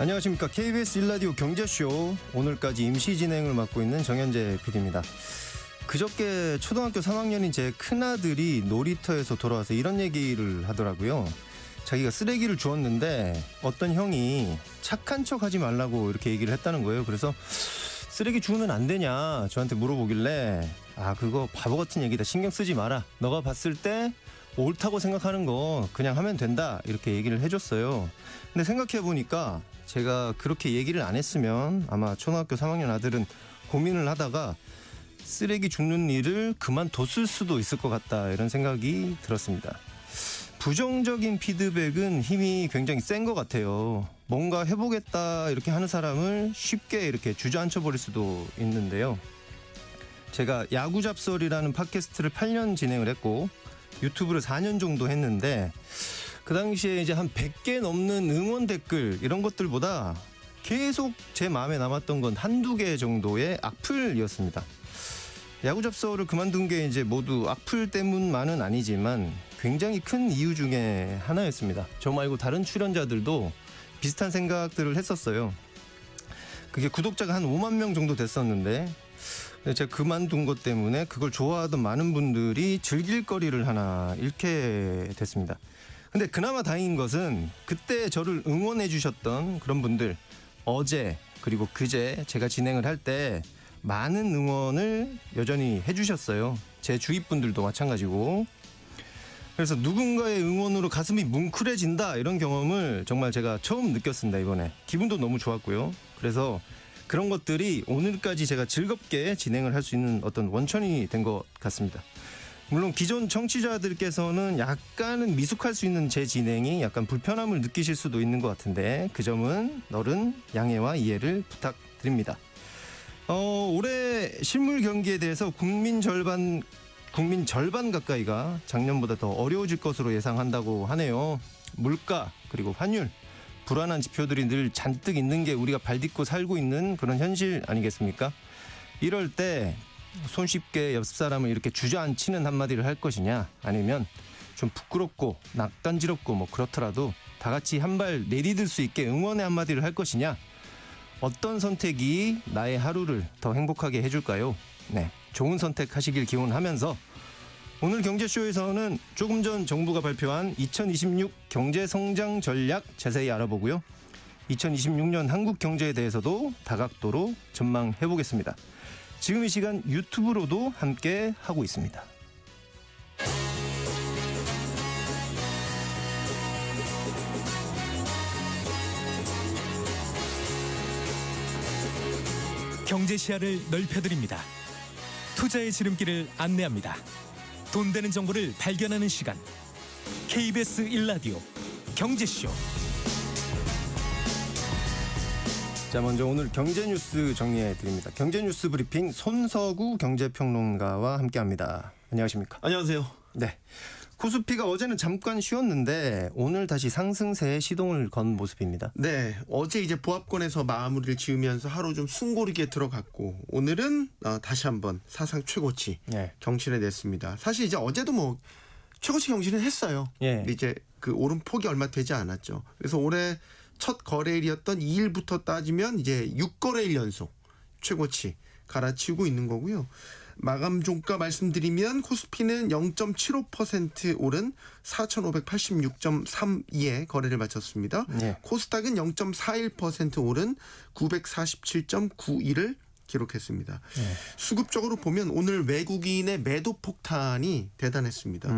안녕하십니까. KBS 1라디오 경제쇼 오늘까지 임시 진행을 맡고 있는 정현재 PD입니다. 그저께 초등학교 3학년인 제 큰아들이 놀이터에서 돌아와서 이런 얘기를 하더라고요. 자기가 쓰레기를 주웠는데 어떤 형이 착한 척 하지 말라고 이렇게 얘기를 했다는 거예요. 그래서 쓰레기 주우면 안 되냐 저한테 물어보길래 그거 바보 같은 얘기다. 신경 쓰지 마라. 너가 봤을 때 옳다고 생각하는 거 그냥 하면 된다. 이렇게 얘기를 해줬어요. 근데 생각해보니까 제가 그렇게 얘기를 안 했으면 아마 초등학교 3학년 아들은 고민을 하다가 쓰레기 줍는 일을 그만뒀을 수도 있을 것 같다. 이런 생각이 들었습니다. 부정적인 피드백은 힘이 굉장히 센 것 같아요. 뭔가 해보겠다 이렇게 하는 사람을 쉽게 이렇게 주저앉혀 버릴 수도 있는데요. 제가 야구 잡설이라는 팟캐스트를 8년 진행을 했고 유튜브를 4년 정도 했는데 그 당시에 이제 한 100개 넘는 응원 댓글 이런 것들보다 계속 제 마음에 남았던 건 한두 개 정도의 악플이었습니다. 야구 잡설을 그만둔 게 이제 모두 악플 때문만은 아니지만 굉장히 큰 이유 중에 하나였습니다. 저 말고 다른 출연자들도 비슷한 생각들을 했었어요. 그게 구독자가 한 5만 명 정도 됐었는데 제가 그만둔 것 때문에 그걸 좋아하던 많은 분들이 즐길 거리를 하나 잃게 됐습니다. 근데 그나마 다행인 것은 그때 저를 응원해 주셨던 그런 분들 어제 그리고 그제 제가 진행을 할 때 많은 응원을 여전히 해주셨어요. 제 주위 분들도 마찬가지고. 그래서 누군가의 응원으로 가슴이 뭉클해진다 이런 경험을 정말 제가 처음 느꼈습니다. 이번에 기분도 너무 좋았고요. 그래서 그런 것들이 오늘까지 제가 즐겁게 진행을 할 수 있는 어떤 원천이 된 것 같습니다. 물론 기존 청취자들께서는 약간은 미숙할 수 있는 제 진행이 약간 불편함을 느끼실 수도 있는 것 같은데 그 점은 너른 양해와 이해를 부탁드립니다. 올해 실물 경기에 대해서 국민 절반 가까이가 작년보다 더 어려워질 것으로 예상한다고 하네요. 물가 그리고 환율 불안한 지표들이 늘 잔뜩 있는 게 우리가 발딛고 살고 있는 그런 현실 아니겠습니까? 이럴 때 손쉽게 옆 사람을 이렇게 주저앉히는 한마디를 할 것이냐 아니면 좀 부끄럽고 낯간지럽고 뭐 그렇더라도 다 같이 한 발 내디딜 수 있게 응원의 한마디를 할 것이냐 어떤 선택이 나의 하루를 더 행복하게 해줄까요? 네, 좋은 선택하시길 기원하면서 오늘 경제쇼에서는 조금 전 정부가 발표한 2026 경제성장 전략 자세히 알아보고요. 2026년 한국 경제에 대해서도 다각도로 전망해보겠습니다. 지금 이 시간 유튜브로도 함께 하고 있습니다. 경제 시야를 넓혀드립니다. 투자의 지름길을 안내합니다. 돈 되는 정보를 발견하는 시간. KBS 1라디오 경제쇼. 자, 먼저 오늘 경제 뉴스 정리해 드립니다. 경제 뉴스 브리핑 손서구 경제평론가와 함께합니다. 안녕하십니까? 안녕하세요. 네. 코스피가 어제는 잠깐 쉬었는데 오늘 다시 상승세에 시동을 건 모습입니다. 네, 어제 이제 보합권에서 마무리를 지으면서 하루 좀 숨고르게 들어갔고 오늘은 다시 한번 사상 최고치 경신해 냈습니다. 사실 이제 어제도 뭐 최고치 경신을 했어요. 근데 이제 그 오름폭이 얼마 되지 않았죠. 그래서 올해 첫 거래일이었던 2일부터 따지면 이제 6거래일 연속 최고치 갈아치우고 있는 거고요. 마감 종가 말씀드리면 코스피는 0.75% 오른 4,586.32에 거래를 마쳤습니다. 코스닥은 0.41% 오른 947.91을 기록했습니다. 수급적으로 보면 오늘 외국인의 매도 폭탄이 대단했습니다.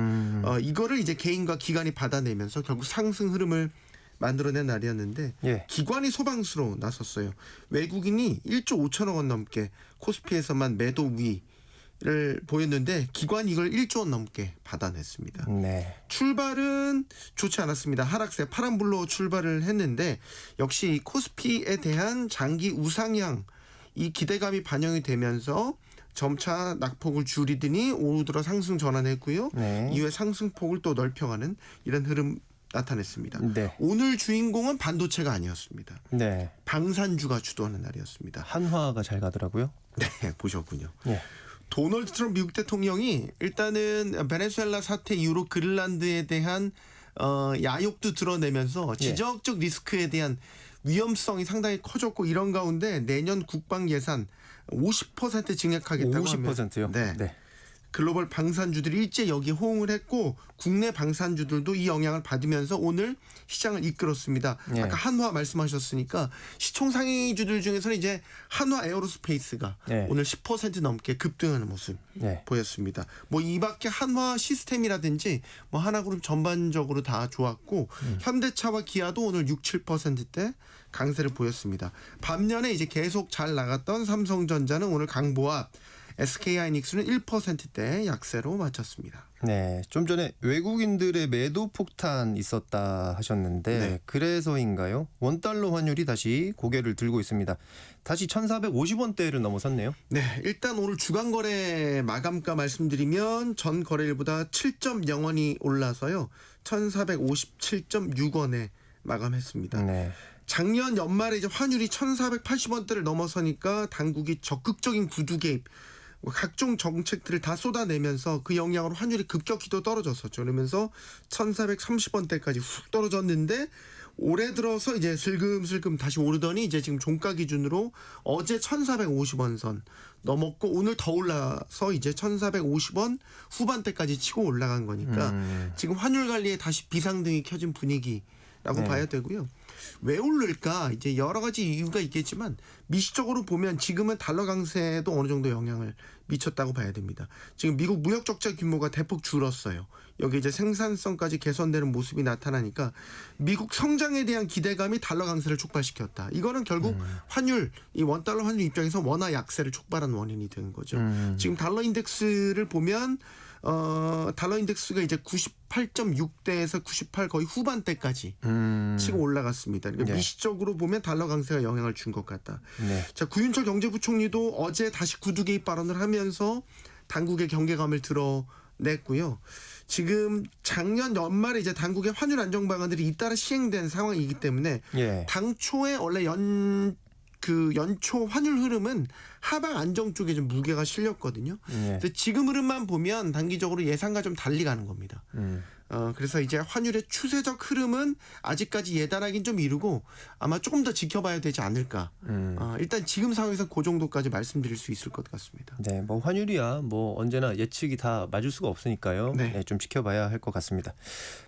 이거를 이제 개인과 기관이 받아내면서 결국 상승 흐름을 만들어낸 날이었는데 기관이 소방수로 나섰어요. 외국인이 1조 5천억 원 넘게 코스피에서만 매도 우위를 보였는데 기관이 이걸 1조 원 넘게 받아냈습니다. 출발은 좋지 않았습니다. 하락세 파란불로 출발을 했는데 역시 코스피에 대한 장기 우상향 이 기대감이 반영이 되면서 점차 낙폭을 줄이더니 오후 들어 상승 전환했고요. 이후에 상승폭을 또 넓혀가는 이런 흐름 나타냈습니다. 오늘 주인공은 반도체가 아니었습니다. 방산주가 주도하는 날이었습니다. 한화가 잘 가더라고요. 네, 보셨군요. 도널드 트럼프 미국 대통령이 일단은 베네수엘라 사태 이후로 그린란드에 대한 야욕도 드러내면서 지정학적 리스크에 대한 위험성이 상당히 커졌고 이런 가운데 내년 국방 예산 50% 증액하겠다고 50%요? 하면 네. 글로벌 방산주들이 일제 여기에 호응을 했고 국내 방산주들도 이 영향을 받으면서 오늘 시장을 이끌었습니다. 네. 아까 한화 말씀하셨으니까 시총 상위주들 중에서는 이제 한화 에어로스페이스가 네. 오늘 10% 넘게 급등하는 모습 네. 보였습니다. 뭐 이 밖에 한화 시스템이라든지 뭐 하나그룹 전반적으로 다 좋았고 현대차와 기아도 오늘 6, 7%대 강세를 보였습니다. 반면에 이제 계속 잘 나갔던 삼성전자는 오늘 강보합, SK하이닉스는 1%대 약세로 마쳤습니다. 네, 좀 전에 외국인들의 매도 폭탄 있었다 하셨는데 네. 그래서인가요? 원달러 환율이 다시 고개를 들고 있습니다. 다시 1,450원대를 넘어섰네요. 네, 일단 오늘 주간 거래 마감가 말씀드리면 전 거래일보다 7.0원이 올라서요. 1,457.6원에 마감했습니다. 네. 작년 연말에 이제 환율이 1,480원대를 넘어서니까 당국이 적극적인 구두 개입, 각종 정책들을 다 쏟아내면서 그 영향으로 환율이 급격히 또 떨어졌었죠. 그러면서 1,430원대까지 훅 떨어졌는데 올해 들어서 이제 슬금슬금 다시 오르더니 이제 지금 종가 기준으로 어제 1,450원 선 넘었고 오늘 더 올라서 이제 1,450원 후반대까지 치고 올라간 거니까 지금 환율 관리에 다시 비상등이 켜진 분위기라고 네. 봐야 되고요. 왜 오를까? 이제 여러 가지 이유가 있겠지만 미시적으로 보면 지금은 달러 강세도 어느 정도 영향을 미쳤다고 봐야 됩니다. 지금 미국 무역 적자 규모가 대폭 줄었어요. 여기 이제 생산성까지 개선되는 모습이 나타나니까 미국 성장에 대한 기대감이 달러 강세를 촉발시켰다. 이거는 결국 환율, 이 원달러 환율 입장에서 원화 약세를 촉발한 원인이 된 거죠. 지금 달러 인덱스를 보면 달러 인덱스가 이제 98.6대에서 98 거의 후반대까지 치고 올라갔습니다. 그러니까 네. 미시적으로 보면 달러 강세가 영향을 준 것 같다. 네. 자, 구윤철 경제부총리도 어제 다시 구두 개입 발언을 하면서 당국의 경계감을 드러냈고요. 지금 작년 연말에 이제 당국의 환율 안정 방안들이 잇따라 시행된 상황이기 때문에 예. 당초에 원래 연초 환율 흐름은 하방 안정 쪽에 좀 무게가 실렸거든요. 예. 근데 지금 흐름만 보면 단기적으로 예상과 좀 달리 가는 겁니다. 그래서 이제 환율의 추세적 흐름은 아직까지 예단하긴 좀 이르고 아마 조금 더 지켜봐야 되지 않을까. 일단 지금 상황에서 그 정도까지 말씀드릴 수 있을 것 같습니다. 네, 뭐 환율이야 뭐 언제나 예측이 다 맞을 수가 없으니까요. 네. 네, 좀 지켜봐야 할 것 같습니다.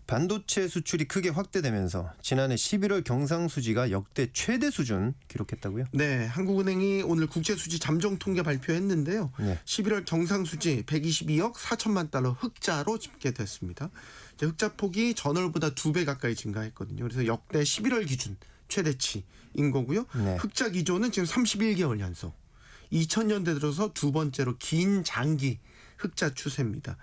반도체 수출이 크게 확대되면서 지난해 11월 경상수지가 역대 최대 수준 기록했다고요? 네, 한국은행이 오늘 국제수지 잠정 통계 발표했는데요. 네. 11월 경상수지 122억 4천만 달러 흑자로 집계됐습니다. 이제 흑자 폭이 전월보다 2배 가까이 증가했거든요. 그래서 역대 11월 기준 최대치인 거고요. 네. 흑자 기조는 지금 31개월 연속. 2000년대 들어서 두 번째로 긴 장기 흑자 추세입니다.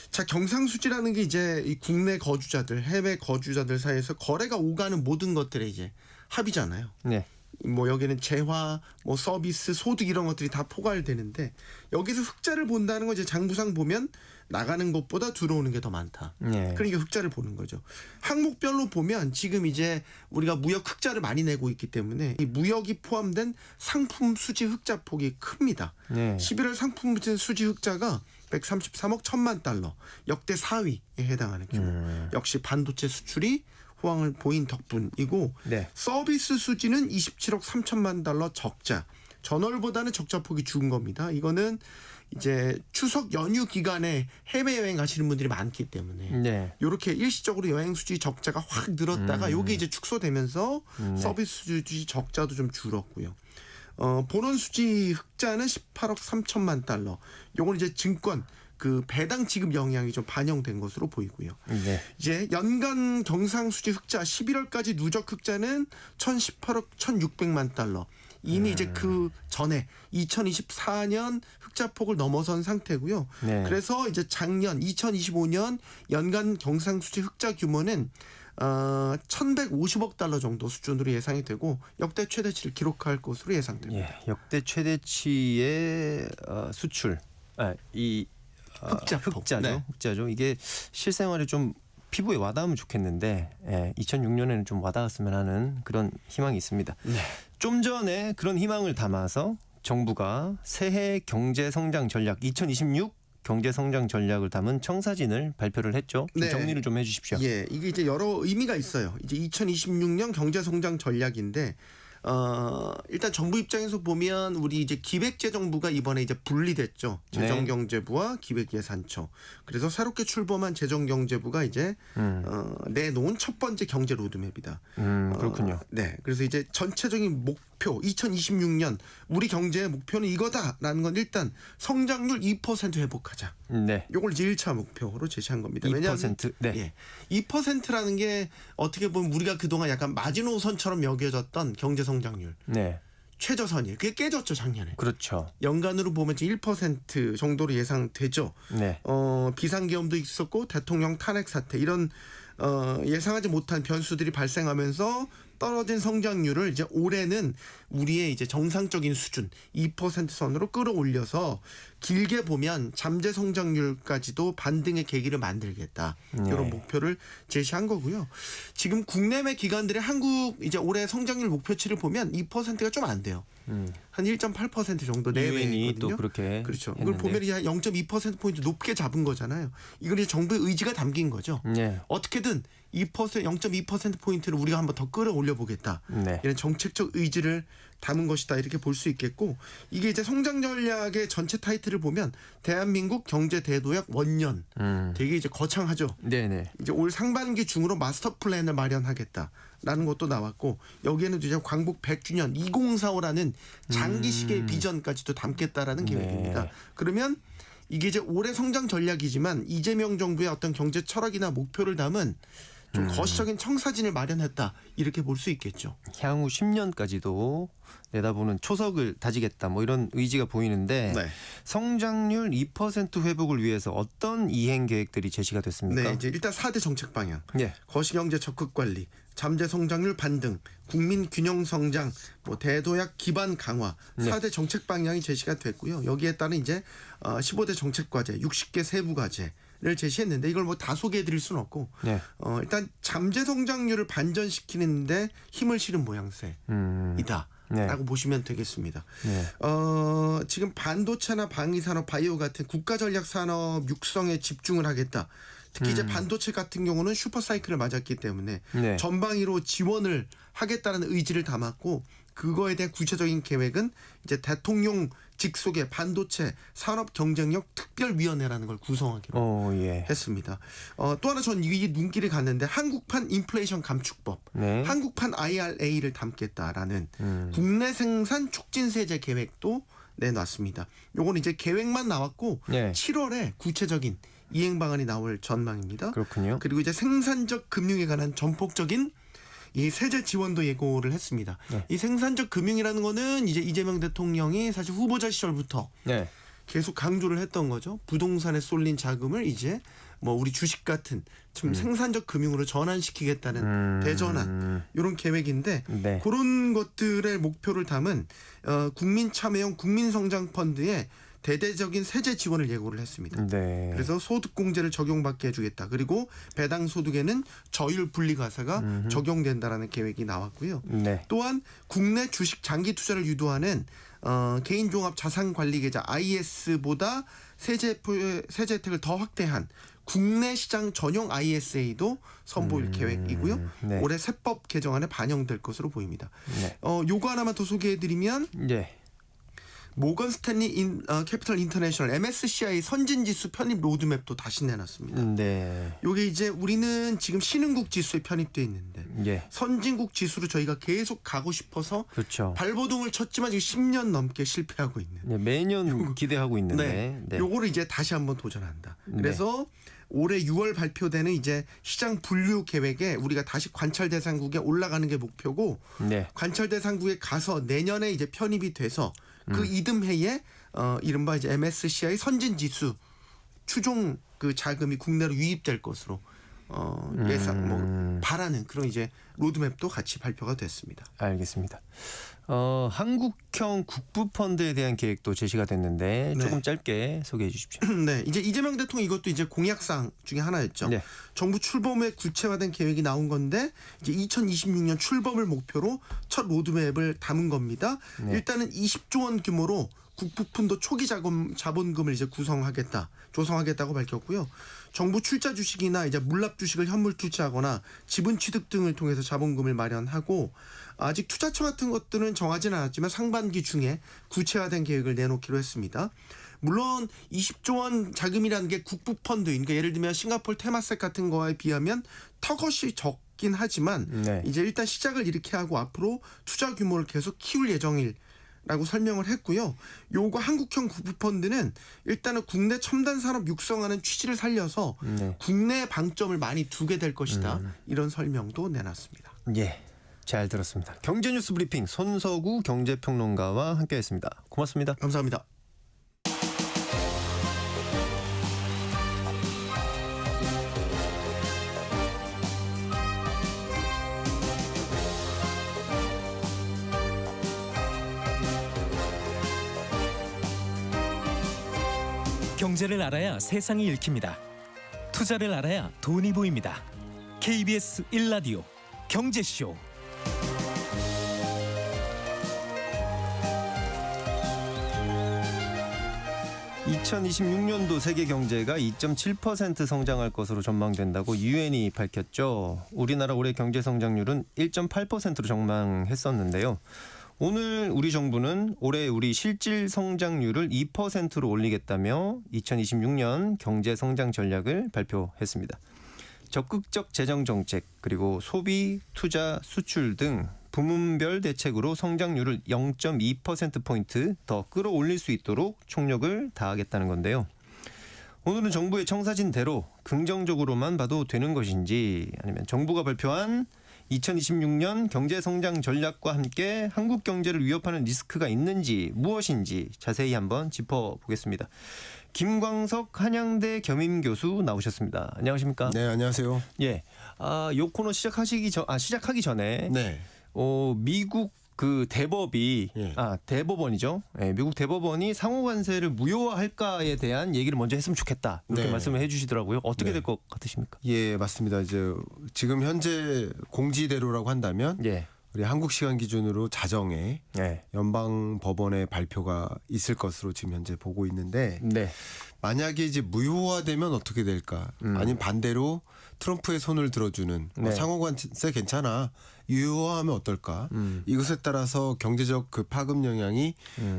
자, 경상수지라는 게 이제 이 국내 거주자들, 해외 거주자들 사이에서 거래가 오가는 모든 것들의 이제 합이잖아요. 네. 뭐 여기는 재화, 뭐 서비스, 소득 이런 것들이 다 포괄되는데 여기서 흑자를 본다는 건 이제 장부상 보면 나가는 것보다 들어오는 게 더 많다. 네. 그러니까 흑자를 보는 거죠. 항목별로 보면 지금 이제 우리가 무역 흑자를 많이 내고 있기 때문에 이 무역이 포함된 상품 수지 흑자 폭이 큽니다. 네. 11월 상품 수지 흑자가 133억 1천만 달러, 역대 4위에 해당하는 규모. 역시 반도체 수출이 호황을 보인 덕분이고 네. 서비스 수지는 27억 3천만 달러 적자. 전월보다는 적자 폭이 죽은 겁니다. 이거는 이제 추석 연휴 기간에 해외여행 가시는 분들이 많기 때문에 네. 이렇게 일시적으로 여행 수지 적자가 확 늘었다가 이게 이제 축소되면서 서비스 수지 적자도 좀 줄었고요. 본원 수지 흑자는 18억 3천만 달러. 요건 이제 증권 그 배당 지급 영향이 좀 반영된 것으로 보이고요. 네. 이제 연간 경상수지 흑자 11월까지 누적 흑자는 1,018억 1,600만 달러. 이미 이제 그 전에 2024년 흑자 폭을 넘어선 상태고요. 네. 그래서 이제 작년 2025년 연간 경상수지 흑자 규모는 1,150억 달러 정도 수준으로 예상이 되고 역대 최대치를 기록할 것으로 예상됩니다. 예, 역대 최대치의 수출. 흑자폭. 흑자죠. 네. 흑자죠. 이게 실생활에 좀 피부에 와닿으면 좋겠는데 2006년에는 좀 와닿았으면 하는 그런 희망이 있습니다. 네. 좀 전에 그런 희망을 담아서 정부가 새해 경제 성장 전략 2026 경제 성장 전략을 담은 청사진을 발표를 했죠. 좀 네. 정리를 좀 해주십시오. 예, 이게 이제 여러 의미가 있어요. 이제 2026년 경제 성장 전략인데 일단 정부 입장에서 보면 우리 이제 기획재정부가 이번에 이제 분리됐죠. 재정경제부와 기획예산처. 그래서 새롭게 출범한 재정경제부가 이제 내놓은 첫 번째 경제 로드맵이다. 그렇군요. 네, 그래서 이제 전체적인 목표 2026년 우리 경제의 목표는 이거다라는 건 일단 성장률 2% 회복하자. 네. 요걸 이제 1차 목표로 제시한 겁니다. 2%. 네. 예, 2%라는 게 어떻게 보면 우리가 그동안 약간 마지노선처럼 여겨졌던 경제 성장률 네. 최저선이에요. 그게 깨졌죠 작년에. 그렇죠. 연간으로 보면 1% 정도로 예상되죠. 네. 비상계엄도 있었고 대통령 탄핵 사태 이런 예상하지 못한 변수들이 발생하면서 떨어진 성장률을 이제 올해는 우리의 이제 정상적인 수준 2% 선으로 끌어올려서 길게 보면 잠재 성장률까지도 반등의 계기를 만들겠다. 이런 목표를 제시한 거고요. 지금 국내외 기관들의 한국 이제 올해 성장률 목표치를 보면 2%가 좀 안 돼요. 한 1.8% 정도 유엔이 내외거든요. 또 그렇게 그렇죠. 했는데. 이걸 보면 이제 0.2% 포인트 높게 잡은 거잖아요. 이건 이제 정부의 의지가 담긴 거죠. 네. 어떻게든 0.2% 포인트를 우리가 한번 더 끌어올려 보겠다. 네. 이런 정책적 의지를 담은 것이다 이렇게 볼 수 있겠고 이게 이제 성장 전략의 전체 타이틀을 보면 대한민국 경제 대도약 원년 되게 이제 거창하죠. 네네. 이제 올 상반기 중으로 마스터 플랜을 마련하겠다라는 것도 나왔고 여기에는 이제 광복 100주년 2045라는 장기식의 비전까지도 담겠다라는 계획입니다. 그러면 이게 이제 올해 성장 전략이지만 이재명 정부의 어떤 경제 철학이나 목표를 담은 좀 거시적인 청사진을 마련했다 이렇게 볼 수 있겠죠. 향후 10년까지도 내다보는 초석을 다지겠다 뭐 이런 의지가 보이는데 네. 성장률 2% 회복을 위해서 어떤 이행 계획들이 제시가 됐습니까? 네, 이제 일단 4대 정책 방향, 네. 거시경제 적극 관리, 잠재 성장률 반등, 국민 균형 성장, 뭐 대도약 기반 강화, 4대 정책 방향이 제시가 됐고요. 여기에 따른 이제 15대 정책 과제, 60개 세부 과제를 제시했는데 이걸 뭐 다 소개해드릴 수는 없고 네. 일단 잠재 성장률을 반전시키는데 힘을 실은 모양새이다. 네. 라고 보시면 되겠습니다. 네. 지금 반도체나 방위산업, 바이오 같은 국가전략 산업 육성에 집중을 하겠다. 특히 이제 반도체 같은 경우는 슈퍼사이클을 맞았기 때문에 네. 전방위로 지원을 하겠다는 의지를 담았고 그거에 대한 구체적인 계획은 이제 대통령 직속의 반도체 산업 경쟁력 특별위원회라는 걸 구성하기로 예. 했습니다. 또 하나 전 이게 눈길이 갔는데 한국판 인플레이션 감축법, 네. 한국판 IRA를 담겠다라는 국내 생산 촉진 세제 계획도 내놨습니다. 요건 이제 계획만 나왔고 네. 7월에 구체적인 이행 방안이 나올 전망입니다. 그렇군요. 그리고 이제 생산적 금융에 관한 전폭적인 이 세제 지원도 예고를 했습니다. 네. 이 생산적 금융이라는 거는 이제 이재명 대통령이 사실 후보자 시절부터 네. 계속 강조를 했던 거죠. 부동산에 쏠린 자금을 이제 뭐 우리 주식 같은 좀 생산적 금융으로 전환시키겠다는 대전환 이런 계획인데 네. 그런 것들의 목표를 담은 국민 참여형 국민성장펀드에 대대적인 세제 지원을 예고를 했습니다. 네. 그래서 소득공제를 적용받게 해주겠다. 그리고 배당 소득에는 저율 분리과세가 적용된다라는 계획이 나왔고요. 네. 또한 국내 주식 장기 투자를 유도하는 개인종합자산관리계좌 IS보다 세제 혜택을 더 확대한 국내 시장 전용 ISA도 선보일 계획이고요. 네. 올해 세법 개정안에 반영될 것으로 보입니다. 네. 요거 하나만 더 소개해드리면 네. 모건 스탠리 캐피털 인터내셔널 MSCI 선진지수 편입 로드맵도 다시 내놨습니다. 네. 요게 이제 우리는 지금 신흥국 지수에 편입돼 있는데 예. 선진국 지수로 저희가 계속 가고 싶어서 그렇죠. 발버둥을 쳤지만 지금 10년 넘게 실패하고 있는. 네, 매년 기대하고 있는데. 네. 요거를 이제 다시 한번 도전한다. 그래서 올해 6월 발표되는 이제 시장 분류 계획에 우리가 다시 관찰 대상국에 올라가는 게 목표고 네. 관찰 대상국에 가서 내년에 이제 편입이 돼서 그 이듬해에 이른바 이제 MSCI 선진지수 추종 그 자금이 국내로 유입될 것으로 예상 뭐 바라는 그런 이제 로드맵도 같이 발표가 됐습니다. 알겠습니다. 한국형 국부펀드에 대한 계획도 제시가 됐는데 네. 조금 짧게 소개해 주십시오. 네, 이제 이재명 대통령 이것도 이제 공약사항 중에 하나였죠. 네. 정부 출범에 구체화된 계획이 나온 건데 이제 2026년 출범을 목표로 첫 로드맵을 담은 겁니다. 네. 일단은 20조 원 규모로 국부펀드 초기 자본금을 이제 조성하겠다고 밝혔고요. 정부 출자 주식이나 이제 물납 주식을 현물 투자하거나 지분 취득 등을 통해서 자본금을 마련하고 아직 투자처 같은 것들은 정하지는 않았지만 상반기 중에 구체화된 계획을 내놓기로 했습니다. 물론 20조 원 자금이라는 게 국부펀드, 그러니까 예를 들면 싱가포르 테마섹 같은 거에 비하면 턱없이 적긴 하지만 네. 이제 일단 시작을 이렇게 하고 앞으로 투자 규모를 계속 키울 예정이라고 설명을 했고요. 요거 한국형 국부펀드는 일단은 국내 첨단 산업 육성하는 취지를 살려서 네. 국내 방점을 많이 두게 될 것이다. 이런 설명도 내놨습니다. 예, 잘 들었습니다. 경제뉴스 브리핑 손석우 경제평론가와 함께했습니다. 고맙습니다. 감사합니다. 경제를 알아야 세상이 읽힙니다. 투자를 알아야 돈이 보입니다. KBS 1라디오 경제쇼. (2026년도) 세계 경제가 2.7% 성장할 것으로 전망된다고 유엔이 밝혔죠. 우리나라 올해 경제 성장률은 1.8%로 전망했었는데요. 오늘 우리 정부는 올해 우리 실질 성장률을 2%로 올리겠다며 2026년 경제 성장 전략을 발표했습니다. 적극적 재정 정책 그리고 소비, 투자, 수출 등 부문별 대책으로 성장률을 0.2%포인트 더 끌어올릴 수 있도록 총력을 다하겠다는 건데요. 오늘은 정부의 청사진대로 긍정적으로만 봐도 되는 것인지 아니면 정부가 발표한 2026년 경제성장 전략과 함께 한국 경제를 위협하는 리스크가 있는지 무엇인지 자세히 한번 짚어보겠습니다. 김광석 한양대 겸임교수 나오셨습니다. 안녕하십니까? 네, 안녕하세요. 예, 요 코너 시작하기 전에 네. 미국 그 대법이 예. 대법원이죠. 예, 미국 대법원이 상호 관세를 무효화할까에 대한 얘기를 먼저 했으면 좋겠다. 이렇게 네. 말씀을 해주시더라고요. 어떻게 네. 될 것 같으십니까? 예, 맞습니다. 이제 지금 현재 공지대로라고 한다면 예, 우리 한국 시간 기준으로 자정에 예, 연방 법원의 발표가 있을 것으로 지금 현재 보고 있는데 네, 만약에 이제 무효화되면 어떻게 될까? 아니면 반대로 트럼프의 손을 들어주는 네. 상호 관세 괜찮아. 유효화하면 어떨까? 이것에 따라서 경제적 그 파급 영향이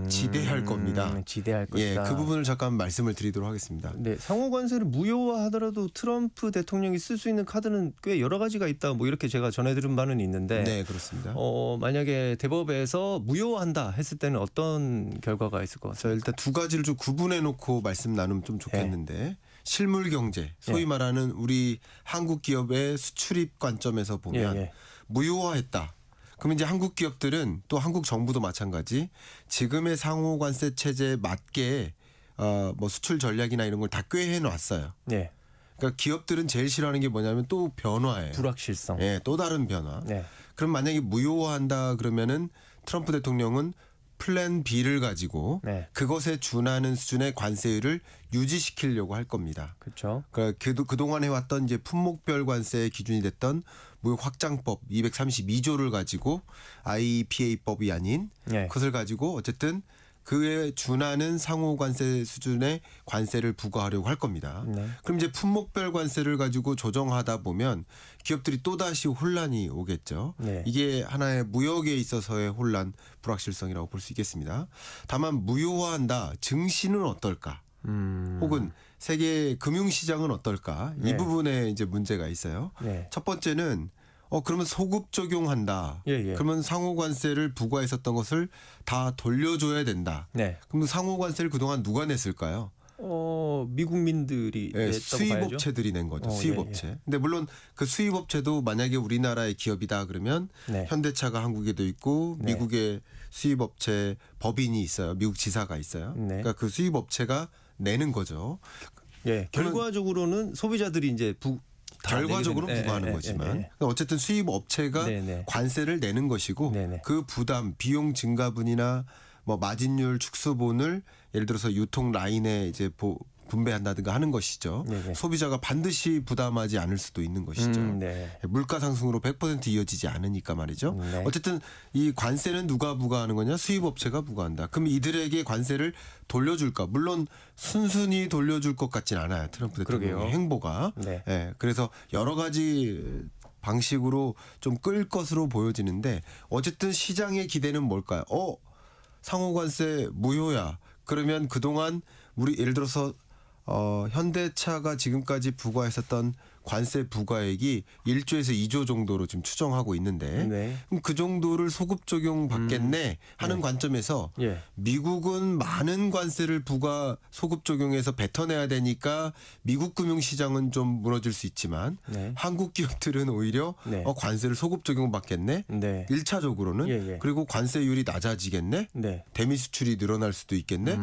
지대할 겁니다. 지대할 예, 것이다. 그 부분을 잠깐 말씀을 드리도록 하겠습니다. 네, 상호 관세를 무효화하더라도 트럼프 대통령이 쓸 수 있는 카드는 꽤 여러 가지가 있다. 뭐 이렇게 제가 전해들은 바는 있는데, 네, 그렇습니다. 만약에 대법에서 무효화한다 했을 때는 어떤 결과가 있을 것 같아요? 자, 일단 두 가지를 좀 구분해 놓고 말씀 나누면 좀 좋겠는데 실물 경제, 소위 말하는 우리 한국 기업의 수출입 관점에서 보면 예. 무효화했다. 그러면 이제 한국 기업들은 또 한국 정부도 마찬가지 지금의 상호 관세 체제에 맞게 뭐 수출 전략이나 이런 걸 다 꿰해 놨어요. 네, 그러니까 기업들은 제일 싫어하는 게 뭐냐면 또 변화예요. 불확실성. 예, 또 다른 변화. 네, 그럼 만약에 무효화한다 그러면은 트럼프 대통령은 플랜 B를 가지고 네, 그것에 준하는 수준의 관세율을 유지시키려고 할 겁니다. 그렇죠. 그러니까 그동안 해왔던 이제 품목별 관세의 기준이 됐던 무역 확장법 232조를 가지고 IPA법이 아닌 네, 그것을 가지고 어쨌든 그에 준하는 상호 관세 수준의 관세를 부과하려고 할 겁니다. 네. 그럼 이제 품목별 관세를 가지고 조정하다 보면 기업들이 또다시 혼란이 오겠죠. 네. 이게 하나의 무역에 있어서의 혼란, 불확실성이라고 볼 수 있겠습니다. 다만 무효화한다. 증시는 어떨까? 혹은 세계 금융시장은 어떨까? 네. 이 부분에 이제 문제가 있어요. 네. 첫 번째는 그러면 소급 적용한다. 예. 그러면 상호 관세를 부과했었던 것을 다 돌려줘야 된다. 네. 그럼 상호 관세를 그동안 누가 냈을까요? 미국민들이 예, 냈다고 봐야죠. 수입업체들이 낸 거죠. 예, 수입업체. 근데 물론 그 수입업체도 만약에 우리나라의 기업이다 그러면 네. 현대차가 한국에도 있고 네. 미국의 수입업체 법인이 있어요. 미국 지사가 있어요. 네. 그러니까 그 수입업체가 내는 거죠. 예, 결과적으로는 소비자들이 이제 결과적으로는 부과하는 거지만 그러니까 어쨌든 수입 업체가 네네. 관세를 내는 것이고 네네. 그 부담 비용 증가분이나 뭐 마진율 축소분을 예를 들어서 유통 라인에 이제 분배한다든가 하는 것이죠. 네네. 소비자가 반드시 부담하지 않을 수도 있는 것이죠. 네. 물가 상승으로 100% 이어지지 않으니까 말이죠. 네. 어쨌든 이 관세는 누가 부과하는 거냐? 수입업체가 부과한다. 그럼 이들에게 관세를 돌려줄까? 물론 순순히 돌려줄 것 같진 않아요. 트럼프 대통령의 그러게요. 행보가. 네. 예, 그래서 여러 가지 방식으로 좀 끌 것으로 보여지는데 어쨌든 시장의 기대는 뭘까요? 상호관세 무효야. 그러면 그동안 우리 예를 들어서 현대차가 지금까지 부과했었던 관세 부과액이 1조에서 2조 정도로 지금 추정하고 있는데 네. 그럼 그 정도를 소급 적용 받겠네 하는 관점에서 예. 미국은 많은 관세를 부과 소급 적용해서 뱉어내야 되니까 미국 금융시장은 좀 무너질 수 있지만 네. 한국 기업들은 오히려 네. 관세를 소급 적용 받겠네. 네. 1차적으로는 예, 예. 그리고 관세율이 낮아지겠네. 네. 대미 수출이 늘어날 수도 있겠네.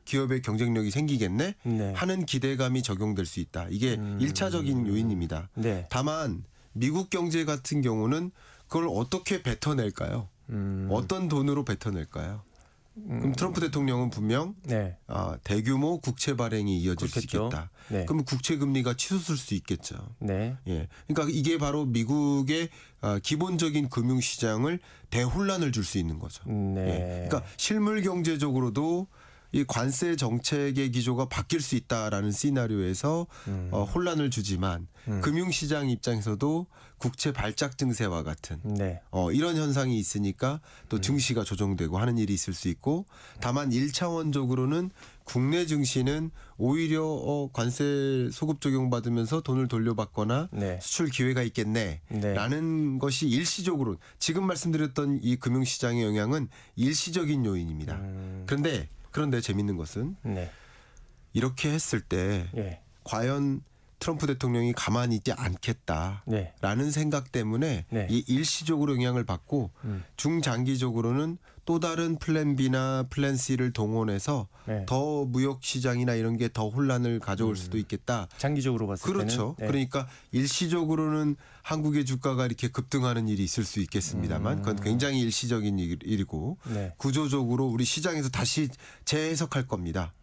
기업의 경쟁력이 생기겠네. 네. 하는 기대감이 적용될 수 있다. 이게 1차적인 요인입니다. 네. 다만 미국 경제 같은 경우는 그걸 어떻게 뱉어낼까요? 어떤 돈으로 뱉어낼까요? 그럼 트럼프 대통령은 분명 네. 대규모 국채 발행이 이어질 수 그렇겠죠. 있겠다. 네. 그럼 국채 금리가 치솟을 수 있겠죠. 네. 예, 그러니까 이게 바로 미국의 기본적인 금융 시장을 대혼란을 줄 수 있는 거죠. 네. 예, 그러니까 실물 경제적으로도 이 관세 정책의 기조가 바뀔 수 있다라는 시나리오에서 혼란을 주지만 금융시장 입장에서도 국채 발작 증세와 같은 네. 이런 현상이 있으니까 또 증시가 조정되고 하는 일이 있을 수 있고 다만 1차원적으로는 국내 증시는 오히려 관세 소급 적용받으면서 돈을 돌려받거나 네. 수출 기회가 있겠네라는 것이 일시적으로 지금 말씀드렸던 이 금융시장의 영향은 일시적인 요인입니다. 그런데 재밌는 것은 네. 이렇게 했을 때 예. 과연 트럼프 대통령이 가만히 있지 않겠다라는 네. 생각 때문에 네. 이 일시적으로 영향을 받고 중장기적으로는 또 다른 플랜 B나 플랜 C를 동원해서 네. 더 무역 시장이나 이런 게 더 혼란을 가져올 수도 있겠다. 장기적으로 봤을 그렇죠. 때는 네. 그러니까 일시적으로는 한국의 주가가 이렇게 급등하는 일이 있을 수 있겠습니다만 그건 굉장히 일시적인 일이고 네. 구조적으로 우리 시장에서 다시 재해석할 겁니다.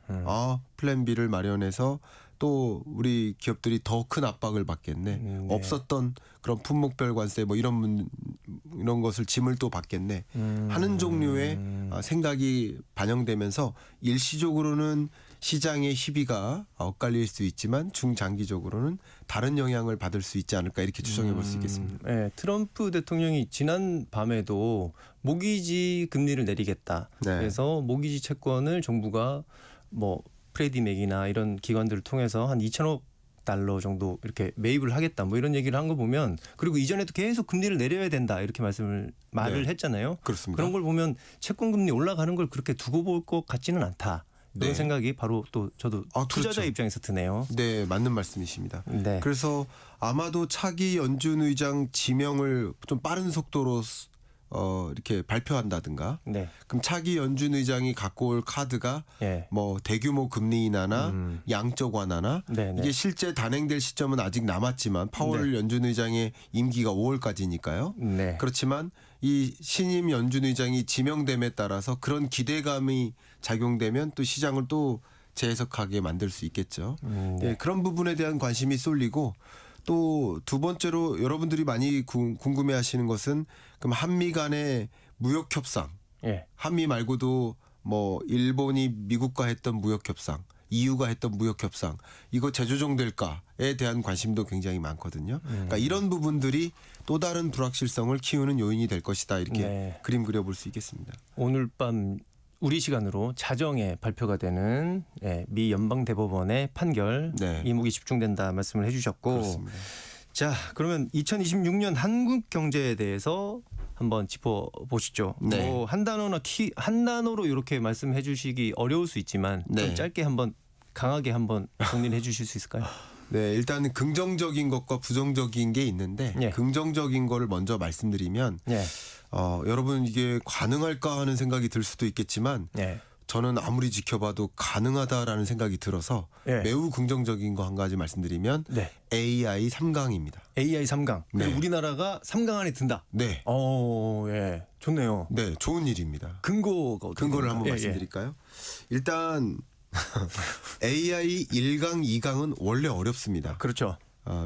플랜 B를 마련해서 또 우리 기업들이 더 큰 압박을 받겠네. 네. 없었던 그런 품목별 관세 뭐 이런 것을 짐을 또 받겠네. 하는 종류의 생각이 반영되면서 일시적으로는 시장의 희비가 엇갈릴 수 있지만 중장기적으로는 다른 영향을 받을 수 있지 않을까 이렇게 추정해 볼 수 있겠습니다. 네, 트럼프 대통령이 지난 밤에도 모기지 금리를 내리겠다. 네. 그래서 모기지 채권을 정부가 뭐 프레디맥이나 이런 기관들을 통해서 한 2천억 달러 정도 이렇게 매입을 하겠다. 뭐 이런 얘기를 한 거 보면 그리고 이전에도 계속 금리를 내려야 된다 이렇게 말을 네. 했잖아요. 그렇습니다. 그런 걸 보면 채권 금리 올라가는 걸 그렇게 두고 볼 것 같지는 않다. 이런 네. 생각이 바로 또 저도 투자자 그렇죠. 입장에서 드네요. 네, 맞는 말씀이십니다. 네. 그래서 아마도 차기 연준 의장 지명을 좀 빠른 속도로 이렇게 발표한다든가 네. 그럼 차기 연준 의장이 갖고 올 카드가 예. 뭐 대규모 금리 인하나 양적 완화나 네네. 이게 실제 단행될 시점은 아직 남았지만 파월 네. 연준 의장의 임기가 5월까지니까요. 네. 그렇지만 이 신임 연준 의장이 지명됨에 따라서 그런 기대감이 작용되면 또 시장을 또 재해석하게 만들 수 있겠죠. 네. 네, 그런 부분에 대한 관심이 쏠리고 또 두 번째로 여러분들이 많이 궁금해하시는 것은 그럼 한미 간의 무역 협상, 예. 한미 말고도 뭐 일본이 미국과 했던 무역 협상, EU가 했던 무역 협상 이거 재조정될까에 대한 관심도 굉장히 많거든요. 그러니까 이런 부분들이 또 다른 불확실성을 키우는 요인이 될 것이다 이렇게 네. 그림 그려볼 수 있겠습니다. 오늘 밤 우리 시간으로 자정에 발표가 되는 미 연방대법원의 판결 네. 이목이 집중된다 말씀을 해주셨고 그렇습니다. 자 그러면 2026년 한국 경제에 대해서 한번 짚어보시죠. 네. 뭐 한 단어로 이렇게 말씀해 주시기 어려울 수 있지만 네. 좀 짧게 한번 강하게 한번 정리해 주실 수 있을까요? 네, 일단 긍정적인 것과 부정적인 게 있는데 예. 긍정적인 거를 먼저 말씀드리면 예. 여러분 이게 가능할까 하는 생각이 들 수도 있겠지만 예. 저는 아무리 지켜봐도 가능하다라는 생각이 들어서 예. 매우 긍정적인 거 한 가지 말씀드리면 네. AI 3강입니다. AI 3강. 네. 우리나라가 3강 안에 든다. 네, 예. 좋네요. 네, 좋은 일입니다. 근거가 어떻게 근거를 됩니까? 한번 예, 말씀드릴까요? 일단 AI 1강, 2강은 원래 어렵습니다. 그렇죠.